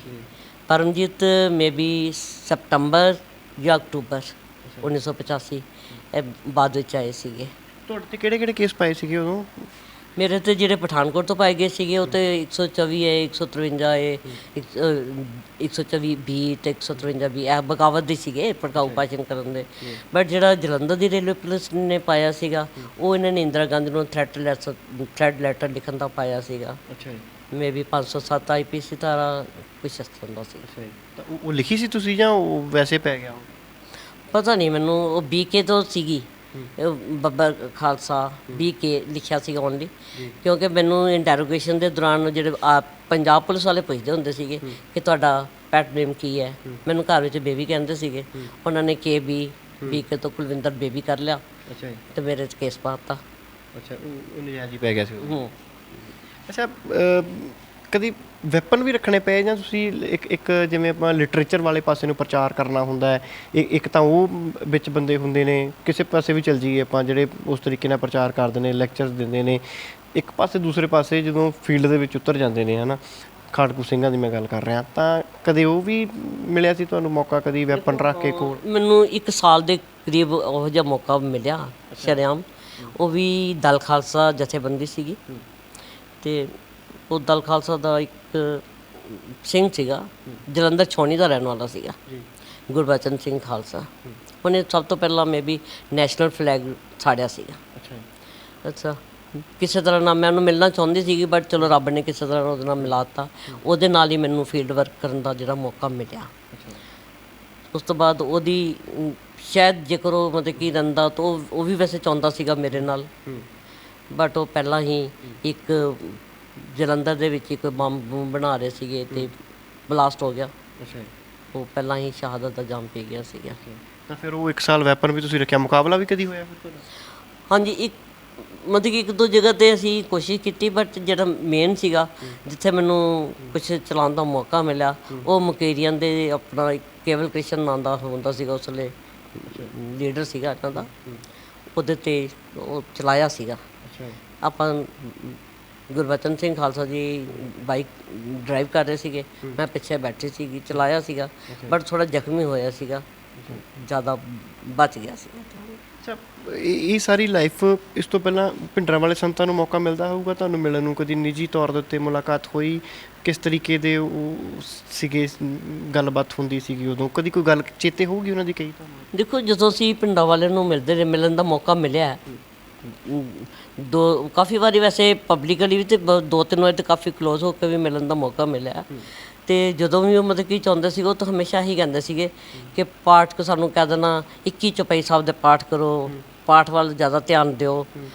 ਪਰਮਜੀਤ ਮੇ ਬੀ ਸਪਟੰਬਰ ਜਾਂ ਅਕਤੂਬਰ 1985 ਇਹ ਬਾਅਦ ਵਿੱਚ ਆਏ ਸੀਗੇ। ਤੁਹਾਡੇ 'ਤੇ ਕਿਹੜੇ ਕੇਸ ਪਾਏ ਸੀਗੇ ਉਦੋਂ? ਮੇਰੇ ਤੇ ਜਿਹੜੇ ਪਠਾਨਕੋਟ ਤੋਂ ਪਾਏ ਗਏ ਸੀਗੇ ਉਹ ਤੇ 124 ਹੈ, 153 ਹੈ, 124 ਬੀ ਤੇ 153 ਬੀ, ਇਹ ਬਗਾਵਤ ਦੇ ਸੀਗੇ, ਭੜਕਾਊ ਭਾਸ਼ਣ ਕਰਨ ਦੇ। ਬਟ ਜਿਹੜਾ ਜਲੰਧਰ ਦੀ ਰੇਲਵੇ ਪੁਲਿਸ ਨੇ ਪਾਇਆ ਸੀਗਾ, ਉਹ ਇਹਨਾਂ ਨੇ ਇੰਦਰਾ ਗਾਂਧੀ ਨੂੰ ਥ੍ਰੈਟ ਲੈਟਰ ਲਿਖਣ ਦਾ ਪਾਇਆ ਸੀਗਾ। ਅੱਛਾ ਜੀ। ਮੇ ਬੀ 507 IPC ਧਾਰਾ ਕੁਛ ਇਸ ਤਰ੍ਹਾਂ ਦਾ ਸੀ। ਤਾਂ ਉਹ ਲਿਖੀ ਸੀ ਤੁਸੀਂ ਜਾਂ ਉਹ ਵੈਸੇ ਪੈ ਗਿਆ? ਪਤਾ ਨਹੀਂ ਮੈਨੂੰ, ਉਹ BK ਤੋਂ ਸੀਗੀ, ਬੱਬਰ ਖਾਲਸਾ BK ਲਿਖਿਆ ਸੀਗਾ ਓਨਲੀ, ਕਿਉਂਕਿ ਮੈਨੂੰ ਇੰਟਰੋਗੇਸ਼ਨ ਦੇ ਦੌਰਾਨ ਜਿਹੜੇ ਪੰਜਾਬ ਪੁਲਿਸ ਵਾਲੇ ਪੁੱਛਦੇ ਹੁੰਦੇ ਸੀਗੇ ਕਿ ਤੁਹਾਡਾ ਪੈਟ ਨੇਮ ਕੀ ਹੈ। ਮੈਨੂੰ ਘਰ ਵਿੱਚ ਬੇਬੀ ਕਹਿੰਦੇ ਸੀਗੇ, ਉਹਨਾਂ ਨੇ KB BK ਤੋਂ ਕੁਲਵਿੰਦਰ ਬੇਬੀ ਕਰ ਲਿਆ। ਅੱਛਾ ਜੀ। ਤੇ ਮੇਰੇ 'ਚ ਕੇਸ ਪਾ ਦਿੱਤਾ। ਅੱਛਾ, ਉਹ ਨਜਾਇਜ਼ ਹੀ ਪੈ ਗਿਆ ਸੀ। ਅੱਛਾ, ਕਦੀ ਵੈਪਨ ਵੀ ਰੱਖਣੇ ਪਏ ਜਾਂ ਤੁਸੀਂ ਇੱਕ ਜਿਵੇਂ ਆਪਾਂ ਲਿਟਰੇਚਰ ਵਾਲੇ ਪਾਸੇ ਨੂੰ ਪ੍ਰਚਾਰ ਕਰਨਾ ਹੁੰਦਾ ਹੈ, ਇੱਕ ਤਾਂ ਉਹ ਵਿੱਚ ਬੰਦੇ ਹੁੰਦੇ ਨੇ, ਕਿਸੇ ਪਾਸੇ ਵੀ ਚੱਲ ਜਾਈਏ ਆਪਾਂ, ਜਿਹੜੇ ਉਸ ਤਰੀਕੇ ਨਾਲ ਪ੍ਰਚਾਰ ਕਰਦੇ ਨੇ, ਲੈਕਚਰਸ ਦਿੰਦੇ ਨੇ ਇੱਕ ਪਾਸੇ, ਦੂਸਰੇ ਪਾਸੇ ਜਦੋਂ ਫੀਲਡ ਦੇ ਵਿੱਚ ਉਤਰ ਜਾਂਦੇ ਨੇ, ਹੈ ਨਾ, ਖਾੜਕੂ ਸਿੰਘਾਂ ਦੀ ਮੈਂ ਗੱਲ ਕਰ ਰਿਹਾ, ਤਾਂ ਕਦੇ ਉਹ ਵੀ ਮਿਲਿਆ ਸੀ ਤੁਹਾਨੂੰ ਮੌਕਾ, ਕਦੀ ਵੈਪਨ ਰੱਖ ਕੇ ਕੋਲ? ਮੈਨੂੰ 1 ਸਾਲ ਦੇ ਕਰੀਬ ਉਹੋ ਜਿਹਾ ਮੌਕਾ ਮਿਲਿਆ ਸ਼ਰੇਆਮ। ਉਹ ਵੀ ਦਲ ਖਾਲਸਾ ਜਥੇਬੰਦੀ ਸੀਗੀ, ਅਤੇ ਉਹ ਦਲ ਖਾਲਸਾ ਦਾ ਇੱਕ ਸਿੰਘ ਸੀਗਾ, ਜਲੰਧਰ ਛਾਉਣੀ ਦਾ ਰਹਿਣ ਵਾਲਾ ਸੀਗਾ, ਗੁਰਬਚਨ ਸਿੰਘ ਖਾਲਸਾ। ਉਹਨੇ ਸਭ ਤੋਂ ਪਹਿਲਾਂ ਮੇ ਬੀ ਨੈਸ਼ਨਲ ਫਲੈਗ ਸਾੜਿਆ ਸੀਗਾ। ਅੱਛਾ, ਕਿਸੇ ਤਰ੍ਹਾਂ ਨਾਲ ਮੈਂ ਉਹਨੂੰ ਮਿਲਣਾ ਚਾਹੁੰਦੀ ਸੀਗੀ, ਬਟ ਚਲੋ ਰੱਬ ਨੇ ਕਿਸੇ ਤਰ੍ਹਾਂ ਉਹਦੇ ਨਾਲ ਮਿਲਾ ਦਿੱਤਾ। ਉਹਦੇ ਨਾਲ ਹੀ ਮੈਨੂੰ ਫੀਲਡ ਵਰਕ ਕਰਨ ਦਾ ਜਿਹੜਾ ਮੌਕਾ ਮਿਲਿਆ। ਉਸ ਤੋਂ ਬਾਅਦ ਉਹਦੀ ਸ਼ਾਇਦ ਜੇਕਰ ਉਹ ਮਤਲਬ ਕਿ ਰਹਿੰਦਾ ਤਾਂ ਉਹ ਵੀ ਵੈਸੇ ਚਾਹੁੰਦਾ ਸੀਗਾ ਮੇਰੇ ਨਾਲ, ਬਟ ਉਹ ਪਹਿਲਾਂ ਹੀ ਇੱਕ ਜਲੰਧਰ ਦੇ ਵਿੱਚ ਇੱਕ ਬੰਬ ਬਣਾ ਰਹੇ ਸੀਗੇ ਅਤੇ ਬਲਾਸਟ ਹੋ ਗਿਆ। ਉਹ ਪਹਿਲਾਂ ਹੀ ਸ਼ਹਾਦਤ ਦਾ ਜਾਮ ਪੀ ਗਿਆ ਸੀਗਾ। ਤਾਂ ਫਿਰ ਉਹ 1 ਸਾਲ ਵੈਪਨ ਵੀ ਤੁਸੀਂ ਰੱਖਿਆ, ਮੁਕਾਬਲਾ ਵੀ ਕਦੀ ਹੋਇਆ ਫਿਰ ਤੁਹਾਡਾ? ਹਾਂਜੀ, ਇੱਕ ਮਤਲਬ ਕਿ 1-2 ਜਗ੍ਹਾ 'ਤੇ ਅਸੀਂ ਕੋਸ਼ਿਸ਼ ਕੀਤੀ, ਬਟ ਜਿਹੜਾ ਮੇਨ ਸੀਗਾ ਜਿੱਥੇ ਮੈਨੂੰ ਕੁਛ ਚਲਾਉਣ ਦਾ ਮੌਕਾ ਮਿਲਿਆ, ਉਹ ਮੁਕੇਰੀਆਂ ਦੇ ਆਪਣਾ ਕੇਵਲ ਕ੍ਰਿਸ਼ਨ ਨਾਂ ਦਾ ਹੁੰਦਾ ਸੀਗਾ, ਉਸ ਵੇਲੇ ਲੀਡਰ ਸੀਗਾ ਇਹਨਾਂ ਦਾ, ਉਹਦੇ 'ਤੇ ਉਹ ਚਲਾਇਆ ਸੀਗਾ। ਆਪਾਂ ਗੁਰਬਚਨ ਸਿੰਘ ਖਾਲਸਾ ਜੀ ਬਾਈਕ ਡਰਾਈਵ ਕਰ ਰਹੇ ਸੀਗੇ, ਮੈਂ ਪਿੱਛੇ ਬੈਠੀ ਸੀਗੀ, ਚਲਾਇਆ ਸੀਗਾ, ਬਟ ਥੋੜ੍ਹਾ ਜ਼ਖਮੀ ਹੋਇਆ ਸੀਗਾ, ਜ਼ਿਆਦਾ ਬਚ ਗਿਆ ਸੀਗਾ। ਅੱਛਾ, ਇਹ ਸਾਰੀ ਲਾਈਫ, ਇਸ ਤੋਂ ਪਹਿਲਾਂ ਭਿੰਡਰਾਂ ਵਾਲੇ ਸੰਤਾਂ ਨੂੰ ਮੌਕਾ ਮਿਲਦਾ ਹੋਊਗਾ ਤੁਹਾਨੂੰ ਮਿਲਣ ਨੂੰ? ਕਦੀ ਨਿੱਜੀ ਤੌਰ ਦੇ ਉੱਤੇ ਮੁਲਾਕਾਤ ਹੋਈ? ਕਿਸ ਤਰੀਕੇ ਦੇ ਉਹ ਸੀਗੇ, ਗੱਲਬਾਤ ਹੁੰਦੀ ਸੀਗੀ ਉਦੋਂ? ਕਦੀ ਕੋਈ ਗੱਲ ਚੇਤੇ ਹੋਊਗੀ ਉਹਨਾਂ ਦੀ ਕਹੀ ਤੁਹਾਨੂੰ? ਦੇਖੋ, ਜਦੋਂ ਅਸੀਂ ਭਿੰਡਰਾਂ ਵਾਲਿਆਂ ਨੂੰ ਮਿਲਣ ਦਾ ਮੌਕਾ ਮਿਲਿਆ, ਕਾਫੀ ਵਾਰੀ ਵੈਸੇ ਪਬਲਿਕਲੀ ਵੀ, ਅਤੇ 2-3 ਵਾਰੀ ਤਾਂ ਕਾਫੀ ਕਲੋਜ਼ ਹੋ ਕੇ ਵੀ ਮਿਲਣ ਦਾ ਮੌਕਾ ਮਿਲਿਆ। ਅਤੇ ਜਦੋਂ ਵੀ ਉਹ ਮਤਲਬ ਕਿ ਚਾਹੁੰਦੇ ਸੀਗੇ, ਉਹ ਤਾਂ ਹਮੇਸ਼ਾ ਹੀ ਕਹਿੰਦੇ ਸੀਗੇ ਕਿ ਪਾਠ ਕੋ ਸਾਨੂੰ ਕਹਿ ਦੇਣਾ 21 ਚੌਪਈ ਸਾਹਿਬ ਦੇ ਪਾਠ ਕਰੋ, ਪਾਠ ਵੱਲ ਜ਼ਿਆਦਾ ਧਿਆਨ ਦਿਓ,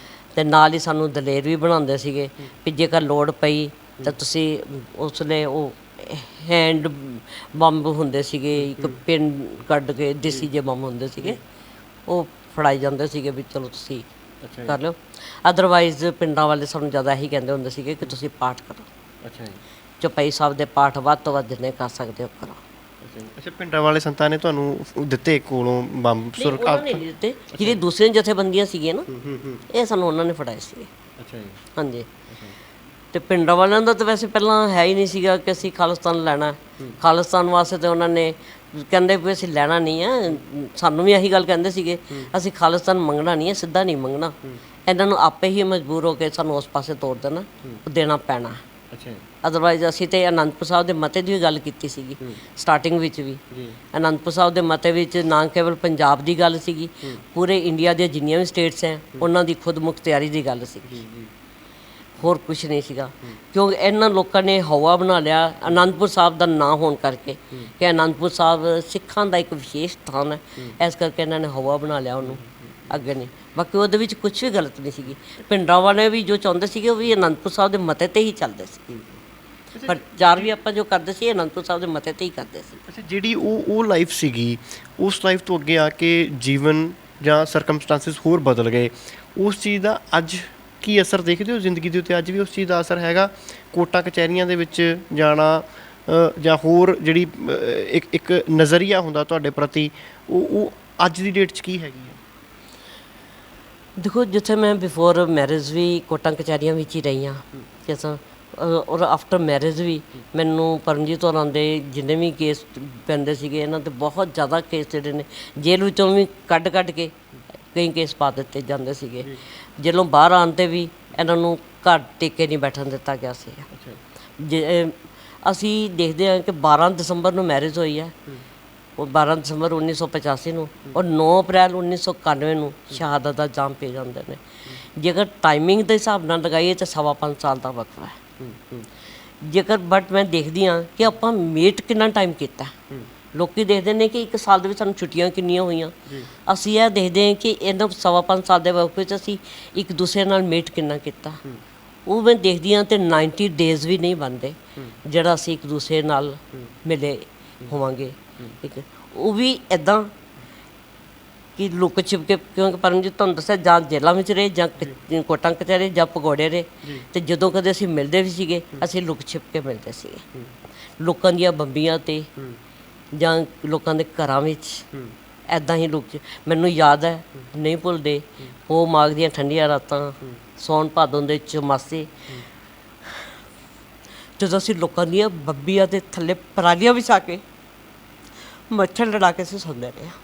ਅਤੇ ਨਾਲ ਹੀ ਸਾਨੂੰ ਦਲੇਰ ਵੀ ਬਣਾਉਂਦੇ ਸੀਗੇ ਵੀ ਜੇਕਰ ਲੋੜ ਪਈ ਤਾਂ ਤੁਸੀਂ ਉਸ ਵੇਲੇ ਉਹ ਹੈਂਡ ਬੰਬ ਹੁੰਦੇ ਸੀਗੇ, ਇੱਕ ਪਿੰਨ ਕੱਢ ਕੇ ਦੇਸੀ ਜਿਹੇ ਬੰਬ ਹੁੰਦੇ ਸੀਗੇ, ਉਹ ਫੜਾਈ ਜਾਂਦੇ ਸੀਗੇ ਵੀ ਚਲੋ ਤੁਸੀਂ ਕਰ ਲਿਓ। ਅਦਰਵਾਈਜ਼ ਪਿੰਡਾਂ ਵਾਲੇ ਸਾਨੂੰ ਜ਼ਿਆਦਾ ਇਹੀ ਕਹਿੰਦੇ ਹੁੰਦੇ ਸੀਗੇ ਕਿ ਤੁਸੀਂ ਪਾਠ ਕਰੋ। ਅੱਛਾ ਜੀ। ਚੌਪਈ ਸਾਹਿਬ ਦੇ ਪਾਠ ਵੱਧ ਤੋਂ ਵੱਧ ਜਿੰਨੇ ਕਰ ਸਕਦੇ ਹੋ ਕਰੋ। ਅੱਛਾ, ਪਿੰਡਾਂ ਵਾਲੇ ਸੰਤਾਂ ਨੇ ਤੁਹਾਨੂੰ ਦਿੱਤੇ ਕੋਲੋਂ ਬੰਬ? ਉਹਨਾਂ ਨੇ ਨਹੀਂ ਦਿੱਤੇ, ਜਿਹੜੀ ਦੂਸਰੀਆਂ ਜਥੇਬੰਦੀਆਂ ਸੀਗੀਆਂ ਨਾ, ਇਹ ਸਾਨੂੰ ਉਹਨਾਂ ਨੇ ਫੜਾਏ ਸੀਗੇ। ਅੱਛਾ ਜੀ। ਹਾਂਜੀ। ਅਤੇ ਪਿੰਡਾਂ ਵਾਲਿਆਂ ਦਾ ਤਾਂ ਵੈਸੇ ਪਹਿਲਾਂ ਹੈ ਹੀ ਨਹੀਂ ਸੀਗਾ ਕਿ ਅਸੀਂ ਖਾਲਿਸਤਾਨ ਲੈਣਾ। ਖਾਲਿਸਤਾਨ ਵਾਸਤੇ ਤਾਂ ਉਹਨਾਂ ਨੇ ਕਹਿੰਦੇ ਵੀ ਅਸੀਂ ਲੈਣਾ ਨਹੀਂ ਹੈ, ਸਾਨੂੰ ਵੀ ਇਹੀ ਗੱਲ ਕਹਿੰਦੇ ਸੀਗੇ, ਅਸੀਂ ਖਾਲਿਸਤਾਨ ਮੰਗਣਾ ਨਹੀਂ ਹੈ, ਸਿੱਧਾ ਨਹੀਂ ਮੰਗਣਾ, ਇਹਨਾਂ ਨੂੰ ਆਪੇ ਹੀ ਮਜਬੂਰ ਹੋ ਕੇ ਸਾਨੂੰ ਉਸ ਪਾਸੇ ਤੋੜ ਦੇਣਾ, ਦੇਣਾ ਪੈਣਾ। ਅਦਰਵਾਈਜ਼ ਅਸੀਂ ਤਾਂ ਅਨੰਦਪੁਰ ਸਾਹਿਬ ਦੇ ਮਤੇ ਦੀ ਵੀ ਗੱਲ ਕੀਤੀ ਸੀਗੀ ਸਟਾਰਟਿੰਗ ਵਿੱਚ ਵੀ। ਅਨੰਦਪੁਰ ਸਾਹਿਬ ਦੇ ਮਤੇ ਵਿੱਚ ਨਾ ਕੇਵਲ ਪੰਜਾਬ ਦੀ ਗੱਲ ਸੀਗੀ, ਪੂਰੇ ਇੰਡੀਆ ਦੀਆਂ ਜਿੰਨੀਆਂ ਵੀ ਸਟੇਟਸ ਹੈ ਉਹਨਾਂ ਦੀ ਖੁਦ ਮੁਖਤਿਆਰੀ ਦੀ ਗੱਲ ਸੀਗੀ। ਹੋਰ ਕੁਝ ਨਹੀਂ ਸੀਗਾ, ਕਿਉਂਕਿ ਇਹਨਾਂ ਲੋਕਾਂ ਨੇ ਹਵਾ ਬਣਾ ਲਿਆ ਅਨੰਦਪੁਰ ਸਾਹਿਬ ਦਾ ਨਾਂ ਹੋਣ ਕਰਕੇ, ਕਿ ਅਨੰਦਪੁਰ ਸਾਹਿਬ ਸਿੱਖਾਂ ਦਾ ਇੱਕ ਵਿਸ਼ੇਸ਼ ਸਥਾਨ ਹੈ, ਇਸ ਕਰਕੇ ਇਹਨਾਂ ਨੇ ਹਵਾ ਬਣਾ ਲਿਆ ਉਹਨੂੰ, ਅੱਗੇ ਨਹੀਂ। ਬਾਕੀ ਉਹਦੇ ਵਿੱਚ ਕੁਝ ਵੀ ਗਲਤ ਨਹੀਂ ਸੀਗੀ। ਪਿੰਡਾਂ ਵਾਲੇ ਵੀ ਜੋ ਚਾਹੁੰਦੇ ਸੀਗੇ ਉਹ ਵੀ ਅਨੰਦਪੁਰ ਸਾਹਿਬ ਦੇ ਮਤੇ ਤੇ ਹੀ ਚੱਲਦੇ ਸੀ, ਪ੍ਰਚਾਰ ਵੀ ਆਪਾਂ ਜੋ ਕਰਦੇ ਸੀ ਅਨੰਦਪੁਰ ਸਾਹਿਬ ਦੇ ਮਤੇ ਤੇ ਹੀ ਕਰਦੇ ਸੀ। ਅੱਛਾ, ਜਿਹੜੀ ਉਹ ਲਾਈਫ ਸੀਗੀ, ਉਸ ਲਾਈਫ ਤੋਂ ਅੱਗੇ ਆ ਕੇ ਜੀਵਨ ਜਾਂ ਸਰਕਮਸਟੈਂਸਿਸ ਹੋਰ ਬਦਲ ਗਏ, ਉਸ ਚੀਜ਼ ਦਾ ਅੱਜ ਕੀ ਅਸਰ ਦੇਖਦੇ ਹੋ ਜ਼ਿੰਦਗੀ ਦੇ ਉੱਤੇ? ਅੱਜ ਵੀ ਉਸ ਚੀਜ਼ ਦਾ ਅਸਰ ਹੈਗਾ? ਕੋਰਟਾਂ ਕਚਹਿਰੀਆਂ ਦੇ ਵਿੱਚ ਜਾਣਾ ਜਾਂ ਹੋਰ ਜਿਹੜੀ ਇੱਕ ਨਜ਼ਰੀਆ ਹੁੰਦਾ ਤੁਹਾਡੇ ਪ੍ਰਤੀ, ਉਹ ਅੱਜ ਦੀ ਡੇਟ 'ਚ ਕੀ ਹੈਗੀ ਹੈ? ਦੇਖੋ, ਜਿੱਥੇ ਮੈਂ ਬਿਫੋਰ ਮੈਰਿਜ ਵੀ ਕੋਰਟਾਂ ਕਚਹਿਰੀਆਂ ਵਿੱਚ ਹੀ ਰਹੀ ਹਾਂ, ਜਿਸ ਔਰ ਆਫਟਰ ਮੈਰਿਜ ਵੀ ਮੈਨੂੰ ਪਰਮਜੀਤ ਹੋਰਾਂ ਦੇ ਜਿੰਨੇ ਵੀ ਕੇਸ ਪੈਂਦੇ ਸੀਗੇ, ਇਹਨਾਂ 'ਤੇ ਬਹੁਤ ਜ਼ਿਆਦਾ ਕੇਸ ਜਿਹੜੇ ਨੇ ਜੇਲ੍ਹ ਵਿੱਚੋਂ ਵੀ ਕੱਢ ਕੇ ਕਈ ਕੇਸ ਪਾ ਦਿੱਤੇ ਜਾਂਦੇ ਸੀਗੇ। ਜੇਲ੍ਹੋਂ ਬਾਹਰ ਆਉਣ 'ਤੇ ਵੀ ਇਹਨਾਂ ਨੂੰ ਘਰ ਟਿਕ ਨਹੀਂ ਬੈਠਣ ਦਿੱਤਾ ਗਿਆ ਸੀ। ਜੇ ਅਸੀਂ ਦੇਖਦੇ ਹਾਂ ਕਿ 12 ਦਸੰਬਰ ਨੂੰ ਮੈਰਿਜ ਹੋਈ ਹੈ, ਉਹ 12 ਦਸੰਬਰ 1985 ਨੂੰ, ਔਰ 9 ਅਪ੍ਰੈਲ 1991 ਨੂੰ ਸ਼ਹਾਦਤ ਦਾ ਜਾਮ ਪੈ ਜਾਂਦੇ ਨੇ। ਜੇਕਰ ਟਾਈਮਿੰਗ ਦੇ ਹਿਸਾਬ ਨਾਲ ਲਗਾਈਏ ਤਾਂ 5.25 ਸਾਲ ਦਾ ਵਕਫਾ ਹੈ। ਜੇਕਰ ਬਟ ਮੈਂ ਦੇਖਦੀ ਹਾਂ ਕਿ ਆਪਾਂ ਮੀਟ ਕਿੰਨਾ ਟਾਈਮ ਕੀਤਾ। ਲੋਕੀ ਦੇਖਦੇ ਨੇ ਕਿ 1 ਸਾਲ ਦੇ ਵਿੱਚ ਸਾਨੂੰ ਛੁੱਟੀਆਂ ਕਿੰਨੀਆਂ ਹੋਈਆਂ, ਅਸੀਂ ਇਹ ਦੇਖਦੇ ਹਾਂ ਕਿ ਇਹਨਾਂ 5.25 ਸਾਲ ਦੇ ਵਕਤ ਵਿੱਚ ਅਸੀਂ ਇੱਕ ਦੂਸਰੇ ਨਾਲ ਮੀਟ ਕਿੰਨਾ ਕੀਤਾ। ਉਹ ਮੈਂ ਦੇਖਦੀ ਹਾਂ ਤੇ 90 ਡੇਜ਼ ਵੀ ਨਹੀਂ ਬਣਦੇ ਜਿਹੜਾ ਅਸੀਂ ਇੱਕ ਦੂਸਰੇ ਨਾਲ ਮਿਲੇ ਹੋਵਾਂਗੇ। ਠੀਕ ਹੈ, ਉਹ ਵੀ ਇੱਦਾਂ ਕਿ ਲੁੱਕ ਛਿਪ ਕੇ, ਕਿਉਂਕਿ ਪਰਮਜੀਤ ਤੁਹਾਨੂੰ ਦੱਸਿਆ ਜਾਂ ਜੇਲ੍ਹਾਂ ਵਿੱਚ ਰਹੇ ਜਾਂ ਕੋਟਾਂ ਕਚਹਿਰੀ ਜਾਂ ਪਕੌੜੇ ਰਹੇ, ਅਤੇ ਜਦੋਂ ਕਦੇ ਅਸੀਂ ਮਿਲਦੇ ਵੀ ਸੀਗੇ ਅਸੀਂ ਲੁੱਕ ਛਿਪ ਕੇ ਮਿਲਦੇ ਸੀਗੇ, ਲੋਕਾਂ ਦੀਆਂ ਬੰਬੀਆਂ 'ਤੇ ਜਾਂ ਲੋਕਾਂ ਦੇ ਘਰਾਂ ਵਿੱਚ ਐਦਾਂ ਹੀ ਲੁੱਕ। ਮੈਨੂੰ ਯਾਦ ਹੈ, ਨਹੀਂ ਭੁੱਲਦੇ, ਉਹ ਮਾਘ ਦੀਆਂ ਠੰਡੀਆਂ ਰਾਤਾਂ, ਸੌਣ ਭਾਦੋਂ ਦੇ ਚਮਾਸੇ, ਜਦੋਂ ਅਸੀਂ ਲੋਕਾਂ ਦੀਆਂ ਬੰਬੀਆਂ ਦੇ ਥੱਲੇ ਪਰਾਲੀਆਂ ਵਿਛਾ ਕੇ ਮੱਛਰ ਲੜਾ ਕੇ ਅਸੀਂ ਸੌਂਦੇ ਰਹੇ ਹਾਂ।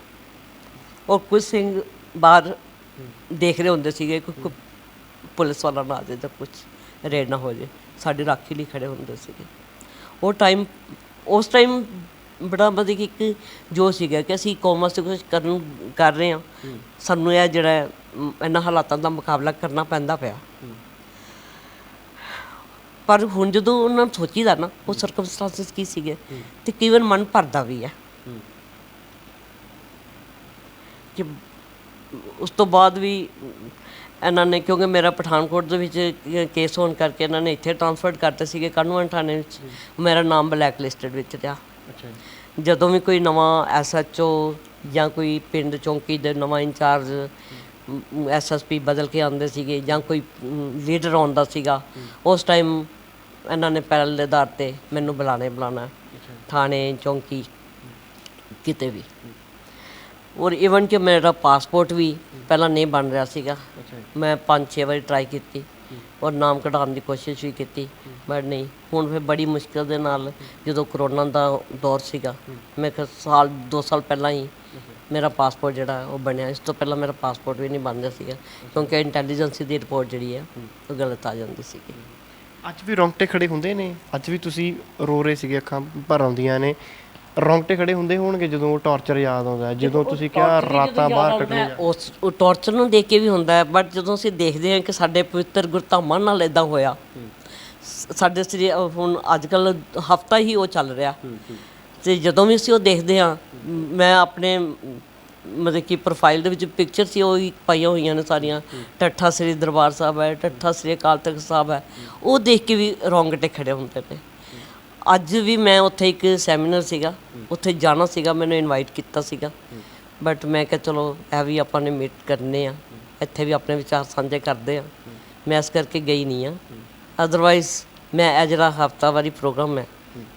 ਔਰ ਕੁਝ ਸਿੰਘ ਬਾਹਰ ਦੇਖ ਰਹੇ ਹੁੰਦੇ ਸੀਗੇ ਕੋਈ ਪੁਲਿਸ ਵਾਲਾ ਨਾ ਆ ਜਾਏ ਜਾਂ ਕੁਛ ਰੇਡ ਨਾ ਹੋ ਜਾਏ, ਸਾਡੀ ਰਾਖੀ ਲਈ ਖੜੇ ਹੁੰਦੇ ਸੀਗੇ। ਉਸ ਟਾਈਮ ਬੜਾ ਮਤਲਬ ਕਿ ਇੱਕ ਜੋ ਸੀਗਾ ਕਿ ਅਸੀਂ ਕੌਮ ਵਾਸਤੇ ਕੁਛ ਕਰ ਰਹੇ ਹਾਂ, ਸਾਨੂੰ ਇਹ ਜਿਹੜਾ ਇਹਨਾਂ ਹਾਲਾਤਾਂ ਦਾ ਮੁਕਾਬਲਾ ਕਰਨਾ ਪੈਂਦਾ ਪਿਆ। ਪਰ ਹੁਣ ਜਦੋਂ ਉਹਨਾਂ ਨੂੰ ਸੋਚੀਦਾ ਨਾ ਉਹ ਸਰਕਮਸਟੈਂਸਿਸ ਕੀ ਸੀਗੇ, ਅਤੇ ਕਈ ਵਾਰ ਮਨ ਭਰਦਾ ਵੀ ਹੈ ਕਿ ਉਸ ਤੋਂ ਬਾਅਦ ਵੀ ਇਹਨਾਂ ਨੇ, ਕਿਉਂਕਿ ਮੇਰਾ ਪਠਾਨਕੋਟ ਦੇ ਵਿੱਚ ਕੇਸ ਹੋਣ ਕਰਕੇ ਇਹਨਾਂ ਨੇ ਇੱਥੇ ਟ੍ਰਾਂਸਫਰ ਕਰਤੇ ਸੀਗੇ ਕਾਹਨੂੰਵਾਨ ਥਾਣੇ ਵਿੱਚ, ਮੇਰਾ ਨਾਮ ਬਲੈਕ ਲਿਸਟਡ ਵਿੱਚ ਰਿਹਾ। ਜਦੋਂ ਵੀ ਕੋਈ ਨਵਾਂ SHO ਜਾਂ ਕੋਈ ਪਿੰਡ ਚੌਂਕੀ ਦੇ ਨਵਾਂ ਇੰਚਾਰਜ SSP ਬਦਲ ਕੇ ਆਉਂਦੇ ਸੀਗੇ ਜਾਂ ਕੋਈ ਲੀਡਰ ਆਉਂਦਾ ਸੀਗਾ, ਉਸ ਟਾਈਮ ਇਹਨਾਂ ਨੇ ਪਹਿਲ ਦੇ ਆਧਾਰ 'ਤੇ ਮੈਨੂੰ ਬੁਲਾਉਣਾ ਥਾਣੇ ਚੌਂਕੀ ਕਿਤੇ ਵੀ। ਔਰ ਈਵਨ ਕਿ ਮੇਰਾ ਪਾਸਪੋਰਟ ਵੀ ਪਹਿਲਾਂ ਨਹੀਂ ਬਣ ਰਿਹਾ ਸੀਗਾ, ਮੈਂ 5-6 ਵਾਰੀ ਟਰਾਈ ਕੀਤੀ ਔਰ ਨਾਮ ਕਢਾਉਣ ਦੀ ਕੋਸ਼ਿਸ਼ ਵੀ ਕੀਤੀ, ਬਟ ਨਹੀਂ। ਹੁਣ ਫਿਰ ਬੜੀ ਮੁਸ਼ਕਿਲ ਦੇ ਨਾਲ, ਜਦੋਂ ਕਰੋਨਾ ਦਾ ਦੌਰ ਸੀਗਾ, ਮੈਂ ਕਿਹਾ 2 ਸਾਲ ਪਹਿਲਾਂ ਹੀ ਮੇਰਾ ਪਾਸਪੋਰਟ ਜਿਹੜਾ ਉਹ ਬਣਿਆ। ਇਸ ਤੋਂ ਪਹਿਲਾਂ ਮੇਰਾ ਪਾਸਪੋਰਟ ਵੀ ਨਹੀਂ ਬਣ ਰਿਹਾ ਸੀਗਾ, ਕਿਉਂਕਿ ਇੰਟੈਲੀਜੈਂਸੀ ਦੀ ਰਿਪੋਰਟ ਜਿਹੜੀ ਹੈ ਉਹ ਗਲਤ ਆ ਜਾਂਦੀ ਸੀਗੀ। ਅੱਜ ਵੀ ਰੌਂਗਟੇ ਖੜੇ ਹੁੰਦੇ ਨੇ? ਅੱਜ ਵੀ ਤੁਸੀਂ ਰੋ ਰਹੇ ਸੀਗੇ, ਅੱਖਾਂ ਭਰ ਆਉਂਦੀਆਂ ਨੇ, ਰੌਂਗਟੇ ਖੜੇ ਹੁੰਦੇ ਹੋਣਗੇ ਜਦੋਂ ਉਹ ਟਾਰਚਰ ਯਾਦ ਆਉਂਦਾ, ਜਦੋਂ ਤੁਸੀਂ ਕਿਹਾ ਰਾਤਾਂ ਬਾਹਰ ਕੱਢਣੀਆਂ? ਉਸ ਟਾਰਚਰ ਨੂੰ ਦੇਖ ਕੇ ਵੀ ਹੁੰਦਾ, ਬਟ ਜਦੋਂ ਅਸੀਂ ਦੇਖਦੇ ਹਾਂ ਕਿ ਸਾਡੇ ਪਵਿੱਤਰ ਗੁਰਧਾਮਾਂ ਨਾਲ ਇੱਦਾਂ ਹੋਇਆ, ਸਾਡੇ ਸ੍ਰੀ ਹੁਣ ਅੱਜ ਕੱਲ੍ਹ ਹਫਤਾ ਹੀ ਉਹ ਚੱਲ ਰਿਹਾ, ਅਤੇ ਜਦੋਂ ਵੀ ਅਸੀਂ ਉਹ ਦੇਖਦੇ ਹਾਂ, ਮੈਂ ਆਪਣੇ ਮਤਲਬ ਕਿ ਪ੍ਰੋਫਾਈਲ ਦੇ ਵਿੱਚ ਪਿਕਚਰ ਸੀ ਉਹ ਹੀ ਪਾਈਆਂ ਹੋਈਆਂ ਨੇ ਸਾਰੀਆਂ, ਠੱਠਾ ਸ੍ਰੀ ਦਰਬਾਰ ਸਾਹਿਬ ਹੈ, ਠੱਠਾ ਸ੍ਰੀ ਅਕਾਲ ਤਖਤ ਸਾਹਿਬ ਹੈ, ਉਹ ਦੇਖ ਕੇ ਵੀ ਰੌਂਗਟੇ ਖੜੇ ਹੁੰਦੇ ਨੇ। ਅੱਜ ਵੀ ਮੈਂ ਉੱਥੇ ਇੱਕ ਸੈਮੀਨਾਰ ਸੀਗਾ, ਉੱਥੇ ਜਾਣਾ ਸੀਗਾ, ਮੈਨੂੰ ਇਨਵਾਈਟ ਕੀਤਾ ਸੀਗਾ, ਬਟ ਮੈਂ ਕਿਹਾ ਚਲੋ ਇਹ ਵੀ ਆਪਾਂ ਨੇ ਮੀਟ ਕਰਨੇ ਆ, ਇੱਥੇ ਵੀ ਆਪਣੇ ਵਿਚਾਰ ਸਾਂਝੇ ਕਰਦੇ ਆ, ਮੈਂ ਇਸ ਕਰਕੇ ਗਈ ਨਹੀਂ ਆ। ਅਦਰਵਾਈਜ਼ ਮੈਂ ਇਹ ਜਿਹੜਾ ਹਫ਼ਤਾਵਾਰੀ ਪ੍ਰੋਗਰਾਮ ਹੈ,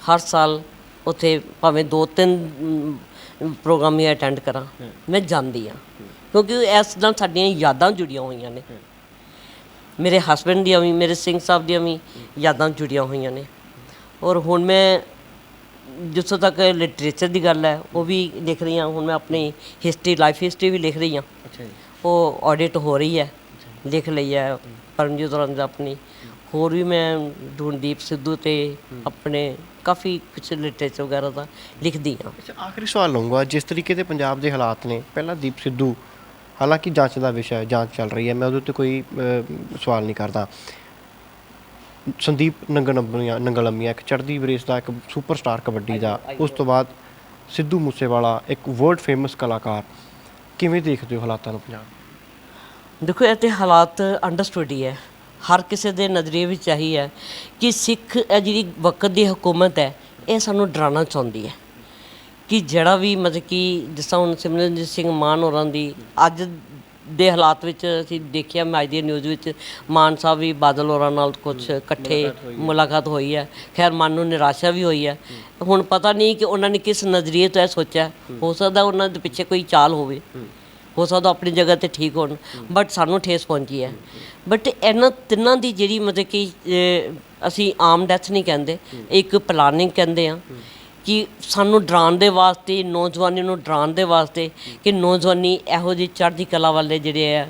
ਹਰ ਸਾਲ ਉੱਥੇ ਭਾਵੇਂ 2-3 ਪ੍ਰੋਗਰਾਮ ਹੀ ਅਟੈਂਡ ਕਰਾਂ, ਮੈਂ ਜਾਂਦੀ ਹਾਂ, ਕਿਉਂਕਿ ਇਸ ਨਾਲ ਸਾਡੀਆਂ ਯਾਦਾਂ ਜੁੜੀਆਂ ਹੋਈਆਂ ਨੇ, ਮੇਰੇ ਹਸਬੈਂਡ ਦੀਆਂ ਵੀ, ਮੇਰੇ ਸਿੰਘ ਸਾਹਿਬ ਦੀਆਂ ਵੀ ਯਾਦਾਂ ਜੁੜੀਆਂ ਹੋਈਆਂ ਨੇ। ਔਰ ਹੁਣ ਮੈਂ ਜਿੱਥੋਂ ਤੱਕ ਲਿਟਰੇਚਰ ਦੀ ਗੱਲ ਹੈ ਉਹ ਵੀ ਲਿਖ ਰਹੀ ਹਾਂ, ਹੁਣ ਮੈਂ ਆਪਣੀ ਹਿਸਟਰੀ, ਲਾਈਫ ਹਿਸਟਰੀ ਵੀ ਲਿਖ ਰਹੀ ਹਾਂ, ਉਹ ਆਡਿਟ ਹੋ ਰਹੀ ਹੈ, ਲਿਖ ਲਈ ਹੈ ਪਰਮਜੀਤ ਹੋਰਾਂ ਦਾ ਆਪਣੀ। ਹੋਰ ਵੀ ਮੈਂ ਧੂਨਦੀਪ ਸਿੱਧੂ ਤੇ ਆਪਣੇ ਕਾਫੀ ਕੁਛ ਲਿਟਰੇਚਰ ਵਗੈਰਾ ਦਾ ਲਿਖਦੀ ਹਾਂ। ਅੱਛਾ, ਆਖਰੀ ਸਵਾਲ ਲਊਂਗਾ, ਜਿਸ ਤਰੀਕੇ ਦੇ ਪੰਜਾਬ ਦੇ ਹਾਲਾਤ ਨੇ, ਪਹਿਲਾਂ ਦੀਪ ਸਿੱਧੂ, ਹਾਲਾਂਕਿ ਜਾਂਚ ਦਾ ਵਿਸ਼ਾ ਹੈ, ਜਾਂਚ ਚੱਲ ਰਹੀ ਹੈ, ਮੈਂ ਉਹਦੇ ਉੱਤੇ ਕੋਈ ਸਵਾਲ ਨਹੀਂ ਕਰਦਾ, ਸੰਦੀਪ ਨੰਗਲੰਮੀਆ ਇੱਕ ਚੜ੍ਹਦੀ ਬਰੇਸ ਦਾ ਇੱਕ ਸੁਪਰਸਟਾਰ ਕਬੱਡੀ ਦਾ, ਉਸ ਤੋਂ ਬਾਅਦ ਸਿੱਧੂ ਮੂਸੇਵਾਲਾ ਇੱਕ ਵਰਲਡ ਫੇਮਸ ਕਲਾਕਾਰ। ਕਿਵੇਂ ਦੇਖਦੇ ਹੋ ਹਾਲਾਤਾਂ ਨੂੰ ਪੰਜਾਬ? ਦੇਖੋ ਇਹ ਤੇ ਹਾਲਾਤ ਅੰਡਰਸਟੂਡ ਹੀ ਹੈ, ਹਰ ਕਿਸੇ ਦੇ ਨਜ਼ਰੀਏ ਵਿੱਚ ਆਹੀ ਹੈ ਕਿ ਸਿੱਖ ਇਹ ਜਿਹੜੀ ਵਕਤ ਦੀ ਹਕੂਮਤ ਹੈ ਇਹ ਸਾਨੂੰ ਡਰਾਉਣਾ ਚਾਹੁੰਦੀ ਹੈ ਕਿ ਜਿਹੜਾ ਵੀ ਮਤਲਬ ਕਿ ਜਿਸ ਤਰ੍ਹਾਂ ਹੁਣ ਸਿਮਰਨਜੀਤ ਸਿੰਘ ਮਾਨ ਹੋਰਾਂ ਦੀ ਅੱਜ ਦੇ ਹਾਲਾਤ ਵਿੱਚ ਅਸੀਂ ਦੇਖਿਆ, ਮੈਂ ਅੱਜ ਦੀ ਨਿਊਜ਼ ਵਿੱਚ ਮਾਨ ਸਾਹਿਬ ਵੀ ਬਾਦਲ ਹੋਰਾਂ ਨਾਲ ਕੁਝ ਇਕੱਠੇ ਮੁਲਾਕਾਤ ਹੋਈ ਹੈ। ਖੈਰ ਮਨ ਨੂੰ ਨਿਰਾਸ਼ਾ ਵੀ ਹੋਈ ਹੈ। ਹੁਣ ਪਤਾ ਨਹੀਂ ਕਿ ਉਹਨਾਂ ਨੇ ਕਿਸ ਨਜ਼ਰੀਏ ਤੋਂ ਇਹ ਸੋਚਿਆ, ਹੋ ਸਕਦਾ ਉਹਨਾਂ ਦੇ ਪਿੱਛੇ ਕੋਈ ਚਾਲ ਹੋਵੇ, ਹੋ ਸਕਦਾ ਆਪਣੀ ਜਗ੍ਹਾ ਤੇ ਠੀਕ ਹੋਣ, ਬਟ ਸਾਨੂੰ ਠੇਸ ਪਹੁੰਚੀ ਹੈ। ਬਟ ਇਹਨਾਂ ਤਿੰਨਾਂ ਦੀ ਜਿਹੜੀ ਮਤਲਬ ਕਿ ਅਸੀਂ ਆਮ ਡੈਥ ਨਹੀਂ ਕਹਿੰਦੇ, ਇੱਕ ਪਲਾਨਿੰਗ ਕਹਿੰਦੇ ਆ ਕਿ ਸਾਨੂੰ ਡਰਾਉਣ ਦੇ ਵਾਸਤੇ, ਨੌਜਵਾਨੀ ਨੂੰ ਡਰਾਉਣ ਦੇ ਵਾਸਤੇ ਕਿ ਨੌਜਵਾਨੀ ਇਹੋ ਜਿਹੀ ਚੜ੍ਹਦੀ ਕਲਾ ਵਾਲੇ ਜਿਹੜੇ ਆ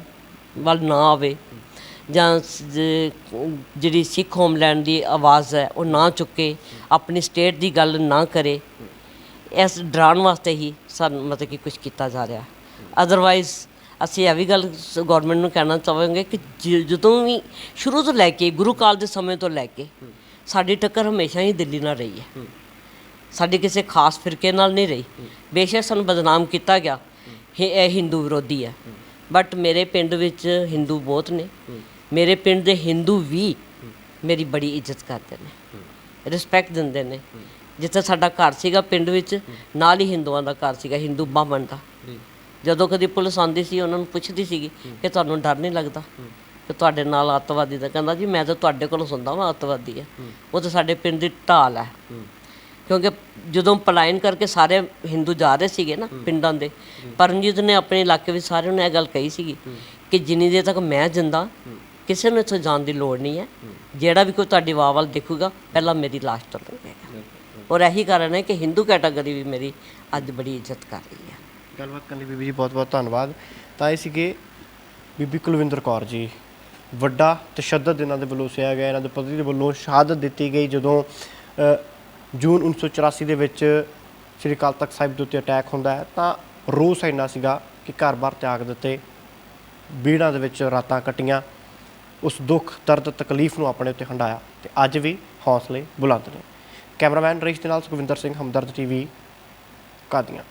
ਵੱਲ ਨਾ ਆਵੇ, ਜਾਂ ਜਿਹੜੀ ਸਿੱਖ ਹੋਮਲੈਂਡ ਦੀ ਆਵਾਜ਼ ਹੈ ਉਹ ਨਾ ਚੁੱਕੇ, ਆਪਣੀ ਸਟੇਟ ਦੀ ਗੱਲ ਨਾ ਕਰੇ, ਇਸ ਡਰਾਉਣ ਵਾਸਤੇ ਹੀ ਸਾਨੂੰ ਮਤਲਬ ਕਿ ਕੁਝ ਕੀਤਾ ਜਾ ਰਿਹਾ। ਅਦਰਵਾਈਜ਼ ਅਸੀਂ ਇਹ ਵੀ ਗੱਲ ਗੌਰਮੈਂਟ ਨੂੰ ਕਹਿਣਾ ਚਾਹਾਂਗੇ ਕਿ ਜਦੋਂ ਵੀ ਸ਼ੁਰੂ ਤੋਂ ਲੈ ਕੇ ਗੁਰੂ ਕਾਲ ਦੇ ਸਮੇਂ ਤੋਂ ਲੈ ਕੇ ਸਾਡੀ ਟੱਕਰ ਹਮੇਸ਼ਾ ਹੀ ਦਿੱਲੀ ਨਾਲ ਰਹੀ ਹੈ, ਸਾਡੀ ਕਿਸੇ ਖਾਸ ਫਿਰਕੇ ਨਾਲ ਨਹੀਂ ਰਹੀ। ਬੇਸ਼ੱਕ ਸਾਨੂੰ ਬਦਨਾਮ ਕੀਤਾ ਗਿਆ, ਇਹ ਹਿੰਦੂ ਵਿਰੋਧੀ ਹੈ, ਬਟ ਮੇਰੇ ਪਿੰਡ ਵਿੱਚ ਹਿੰਦੂ ਬਹੁਤ ਨੇ, ਮੇਰੇ ਪਿੰਡ ਦੇ ਹਿੰਦੂ ਵੀ ਮੇਰੀ ਬੜੀ ਇੱਜ਼ਤ ਕਰਦੇ ਨੇ, ਰਿਸਪੈਕਟ ਦਿੰਦੇ ਨੇ। ਜਿੱਥੇ ਸਾਡਾ ਘਰ ਸੀਗਾ ਪਿੰਡ ਵਿੱਚ, ਨਾਲ ਹੀ ਹਿੰਦੂਆਂ ਦਾ ਘਰ ਸੀਗਾ, ਹਿੰਦੂ ਬਾਹਮਣ ਦਾ। ਜਦੋਂ ਕਦੀ ਪੁਲਿਸ ਆਉਂਦੀ ਸੀ ਉਹਨਾਂ ਨੂੰ ਪੁੱਛਦੀ ਸੀਗੀ ਕਿ ਤੁਹਾਨੂੰ ਡਰ ਨਹੀਂ ਲੱਗਦਾ ਕਿ ਤੁਹਾਡੇ ਨਾਲ ਅੱਤਵਾਦੀ ਦਾ? ਕਹਿੰਦਾ ਜੀ ਮੈਂ ਤਾਂ ਤੁਹਾਡੇ ਕੋਲੋਂ ਸੁਣਦਾ ਵਾਂ ਅੱਤਵਾਦੀ ਹੈ, ਉਹ ਤਾਂ ਸਾਡੇ ਪਿੰਡ ਦੀ ਢਾਲ ਹੈ। ਕਿਉਂਕਿ ਜਦੋਂ ਪਲਾਇਨ ਕਰਕੇ ਸਾਰੇ ਹਿੰਦੂ ਜਾ ਰਹੇ ਸੀਗੇ ਨਾ ਪਿੰਡਾਂ ਦੇ, ਪਰਮਜੀਤ ਨੇ ਆਪਣੇ ਇਲਾਕੇ ਵਿੱਚ ਸਾਰਿਆਂ ਨੂੰ ਇਹ ਗੱਲ ਕਹੀ ਸੀਗੀ ਕਿ ਜਿੰਨੀ ਦੇਰ ਤੱਕ ਮੈਂ ਜਿੰਦਾ ਕਿਸੇ ਨੂੰ ਇੱਥੋਂ ਜਾਣ ਦੀ ਲੋੜ ਨਹੀਂ ਹੈ, ਜਿਹੜਾ ਵੀ ਕੋਈ ਤੁਹਾਡੀ ਵਾਹ ਵੱਲ ਦੇਖੂਗਾ ਪਹਿਲਾਂ ਮੇਰੀ ਲਾਸ਼ ਤੋਂ ਲੰਘੇਗਾ। ਔਰ ਇਹੀ ਕਾਰਨ ਹੈ ਕਿ ਹਿੰਦੂ ਕੈਟਾਗਰੀ ਵੀ ਮੇਰੀ ਅੱਜ ਬੜੀ ਇੱਜ਼ਤ ਕਰ ਰਹੀ ਹੈ। ਗੱਲਬਾਤ ਕਰਨ ਲਈ ਬੀਬੀ ਜੀ ਬਹੁਤ ਬਹੁਤ ਧੰਨਵਾਦ। ਤਾਂ ਇਹ ਸੀਗੇ ਬੀਬੀ ਕੁਲਵਿੰਦਰ ਕੌਰ ਜੀ। ਵੱਡਾ ਤਸ਼ੱਦਦ ਇਹਨਾਂ ਦੇ ਵੱਲੋਂ ਸਿਆ ਗਿਆ, ਇਹਨਾਂ ਦੇ ਪਤੀ ਦੇ ਵੱਲੋਂ ਸ਼ਹਾਦਤ ਦਿੱਤੀ ਗਈ ਜਦੋਂ ਜੂਨ 1984 ਦੇ ਵਿੱਚ ਸ੍ਰੀ ਅਕਾਲ ਤਖਤ ਸਾਹਿਬ ਦੇ ਉੱਤੇ ਅਟੈਕ ਹੁੰਦਾ ਹੈ। ਤਾਂ ਰੋਸ ਇੰਨਾ ਸੀਗਾ ਕਿ ਘਰ-ਬਾਰ ਤਿਆਗ ਦਿੱਤੇ, ਬੀੜਾਂ ਦੇ ਵਿੱਚ ਰਾਤਾਂ ਕੱਟੀਆਂ, ਉਸ ਦੁੱਖ ਦਰਦ ਤਕਲੀਫ ਨੂੰ ਆਪਣੇ ਉੱਤੇ ਹੰਢਾਇਆ, ਅਤੇ ਅੱਜ ਵੀ ਹੌਸਲੇ ਬੁਲੰਦ ਨੇ। ਕੈਮਰਾਮੈਨ ਰਈਸ ਦੇ ਨਾਲ ਸੁਖਵਿੰਦਰ ਸਿੰਘ, ਹਮਦਰਦ TV, ਕਾਦੀਆਂ।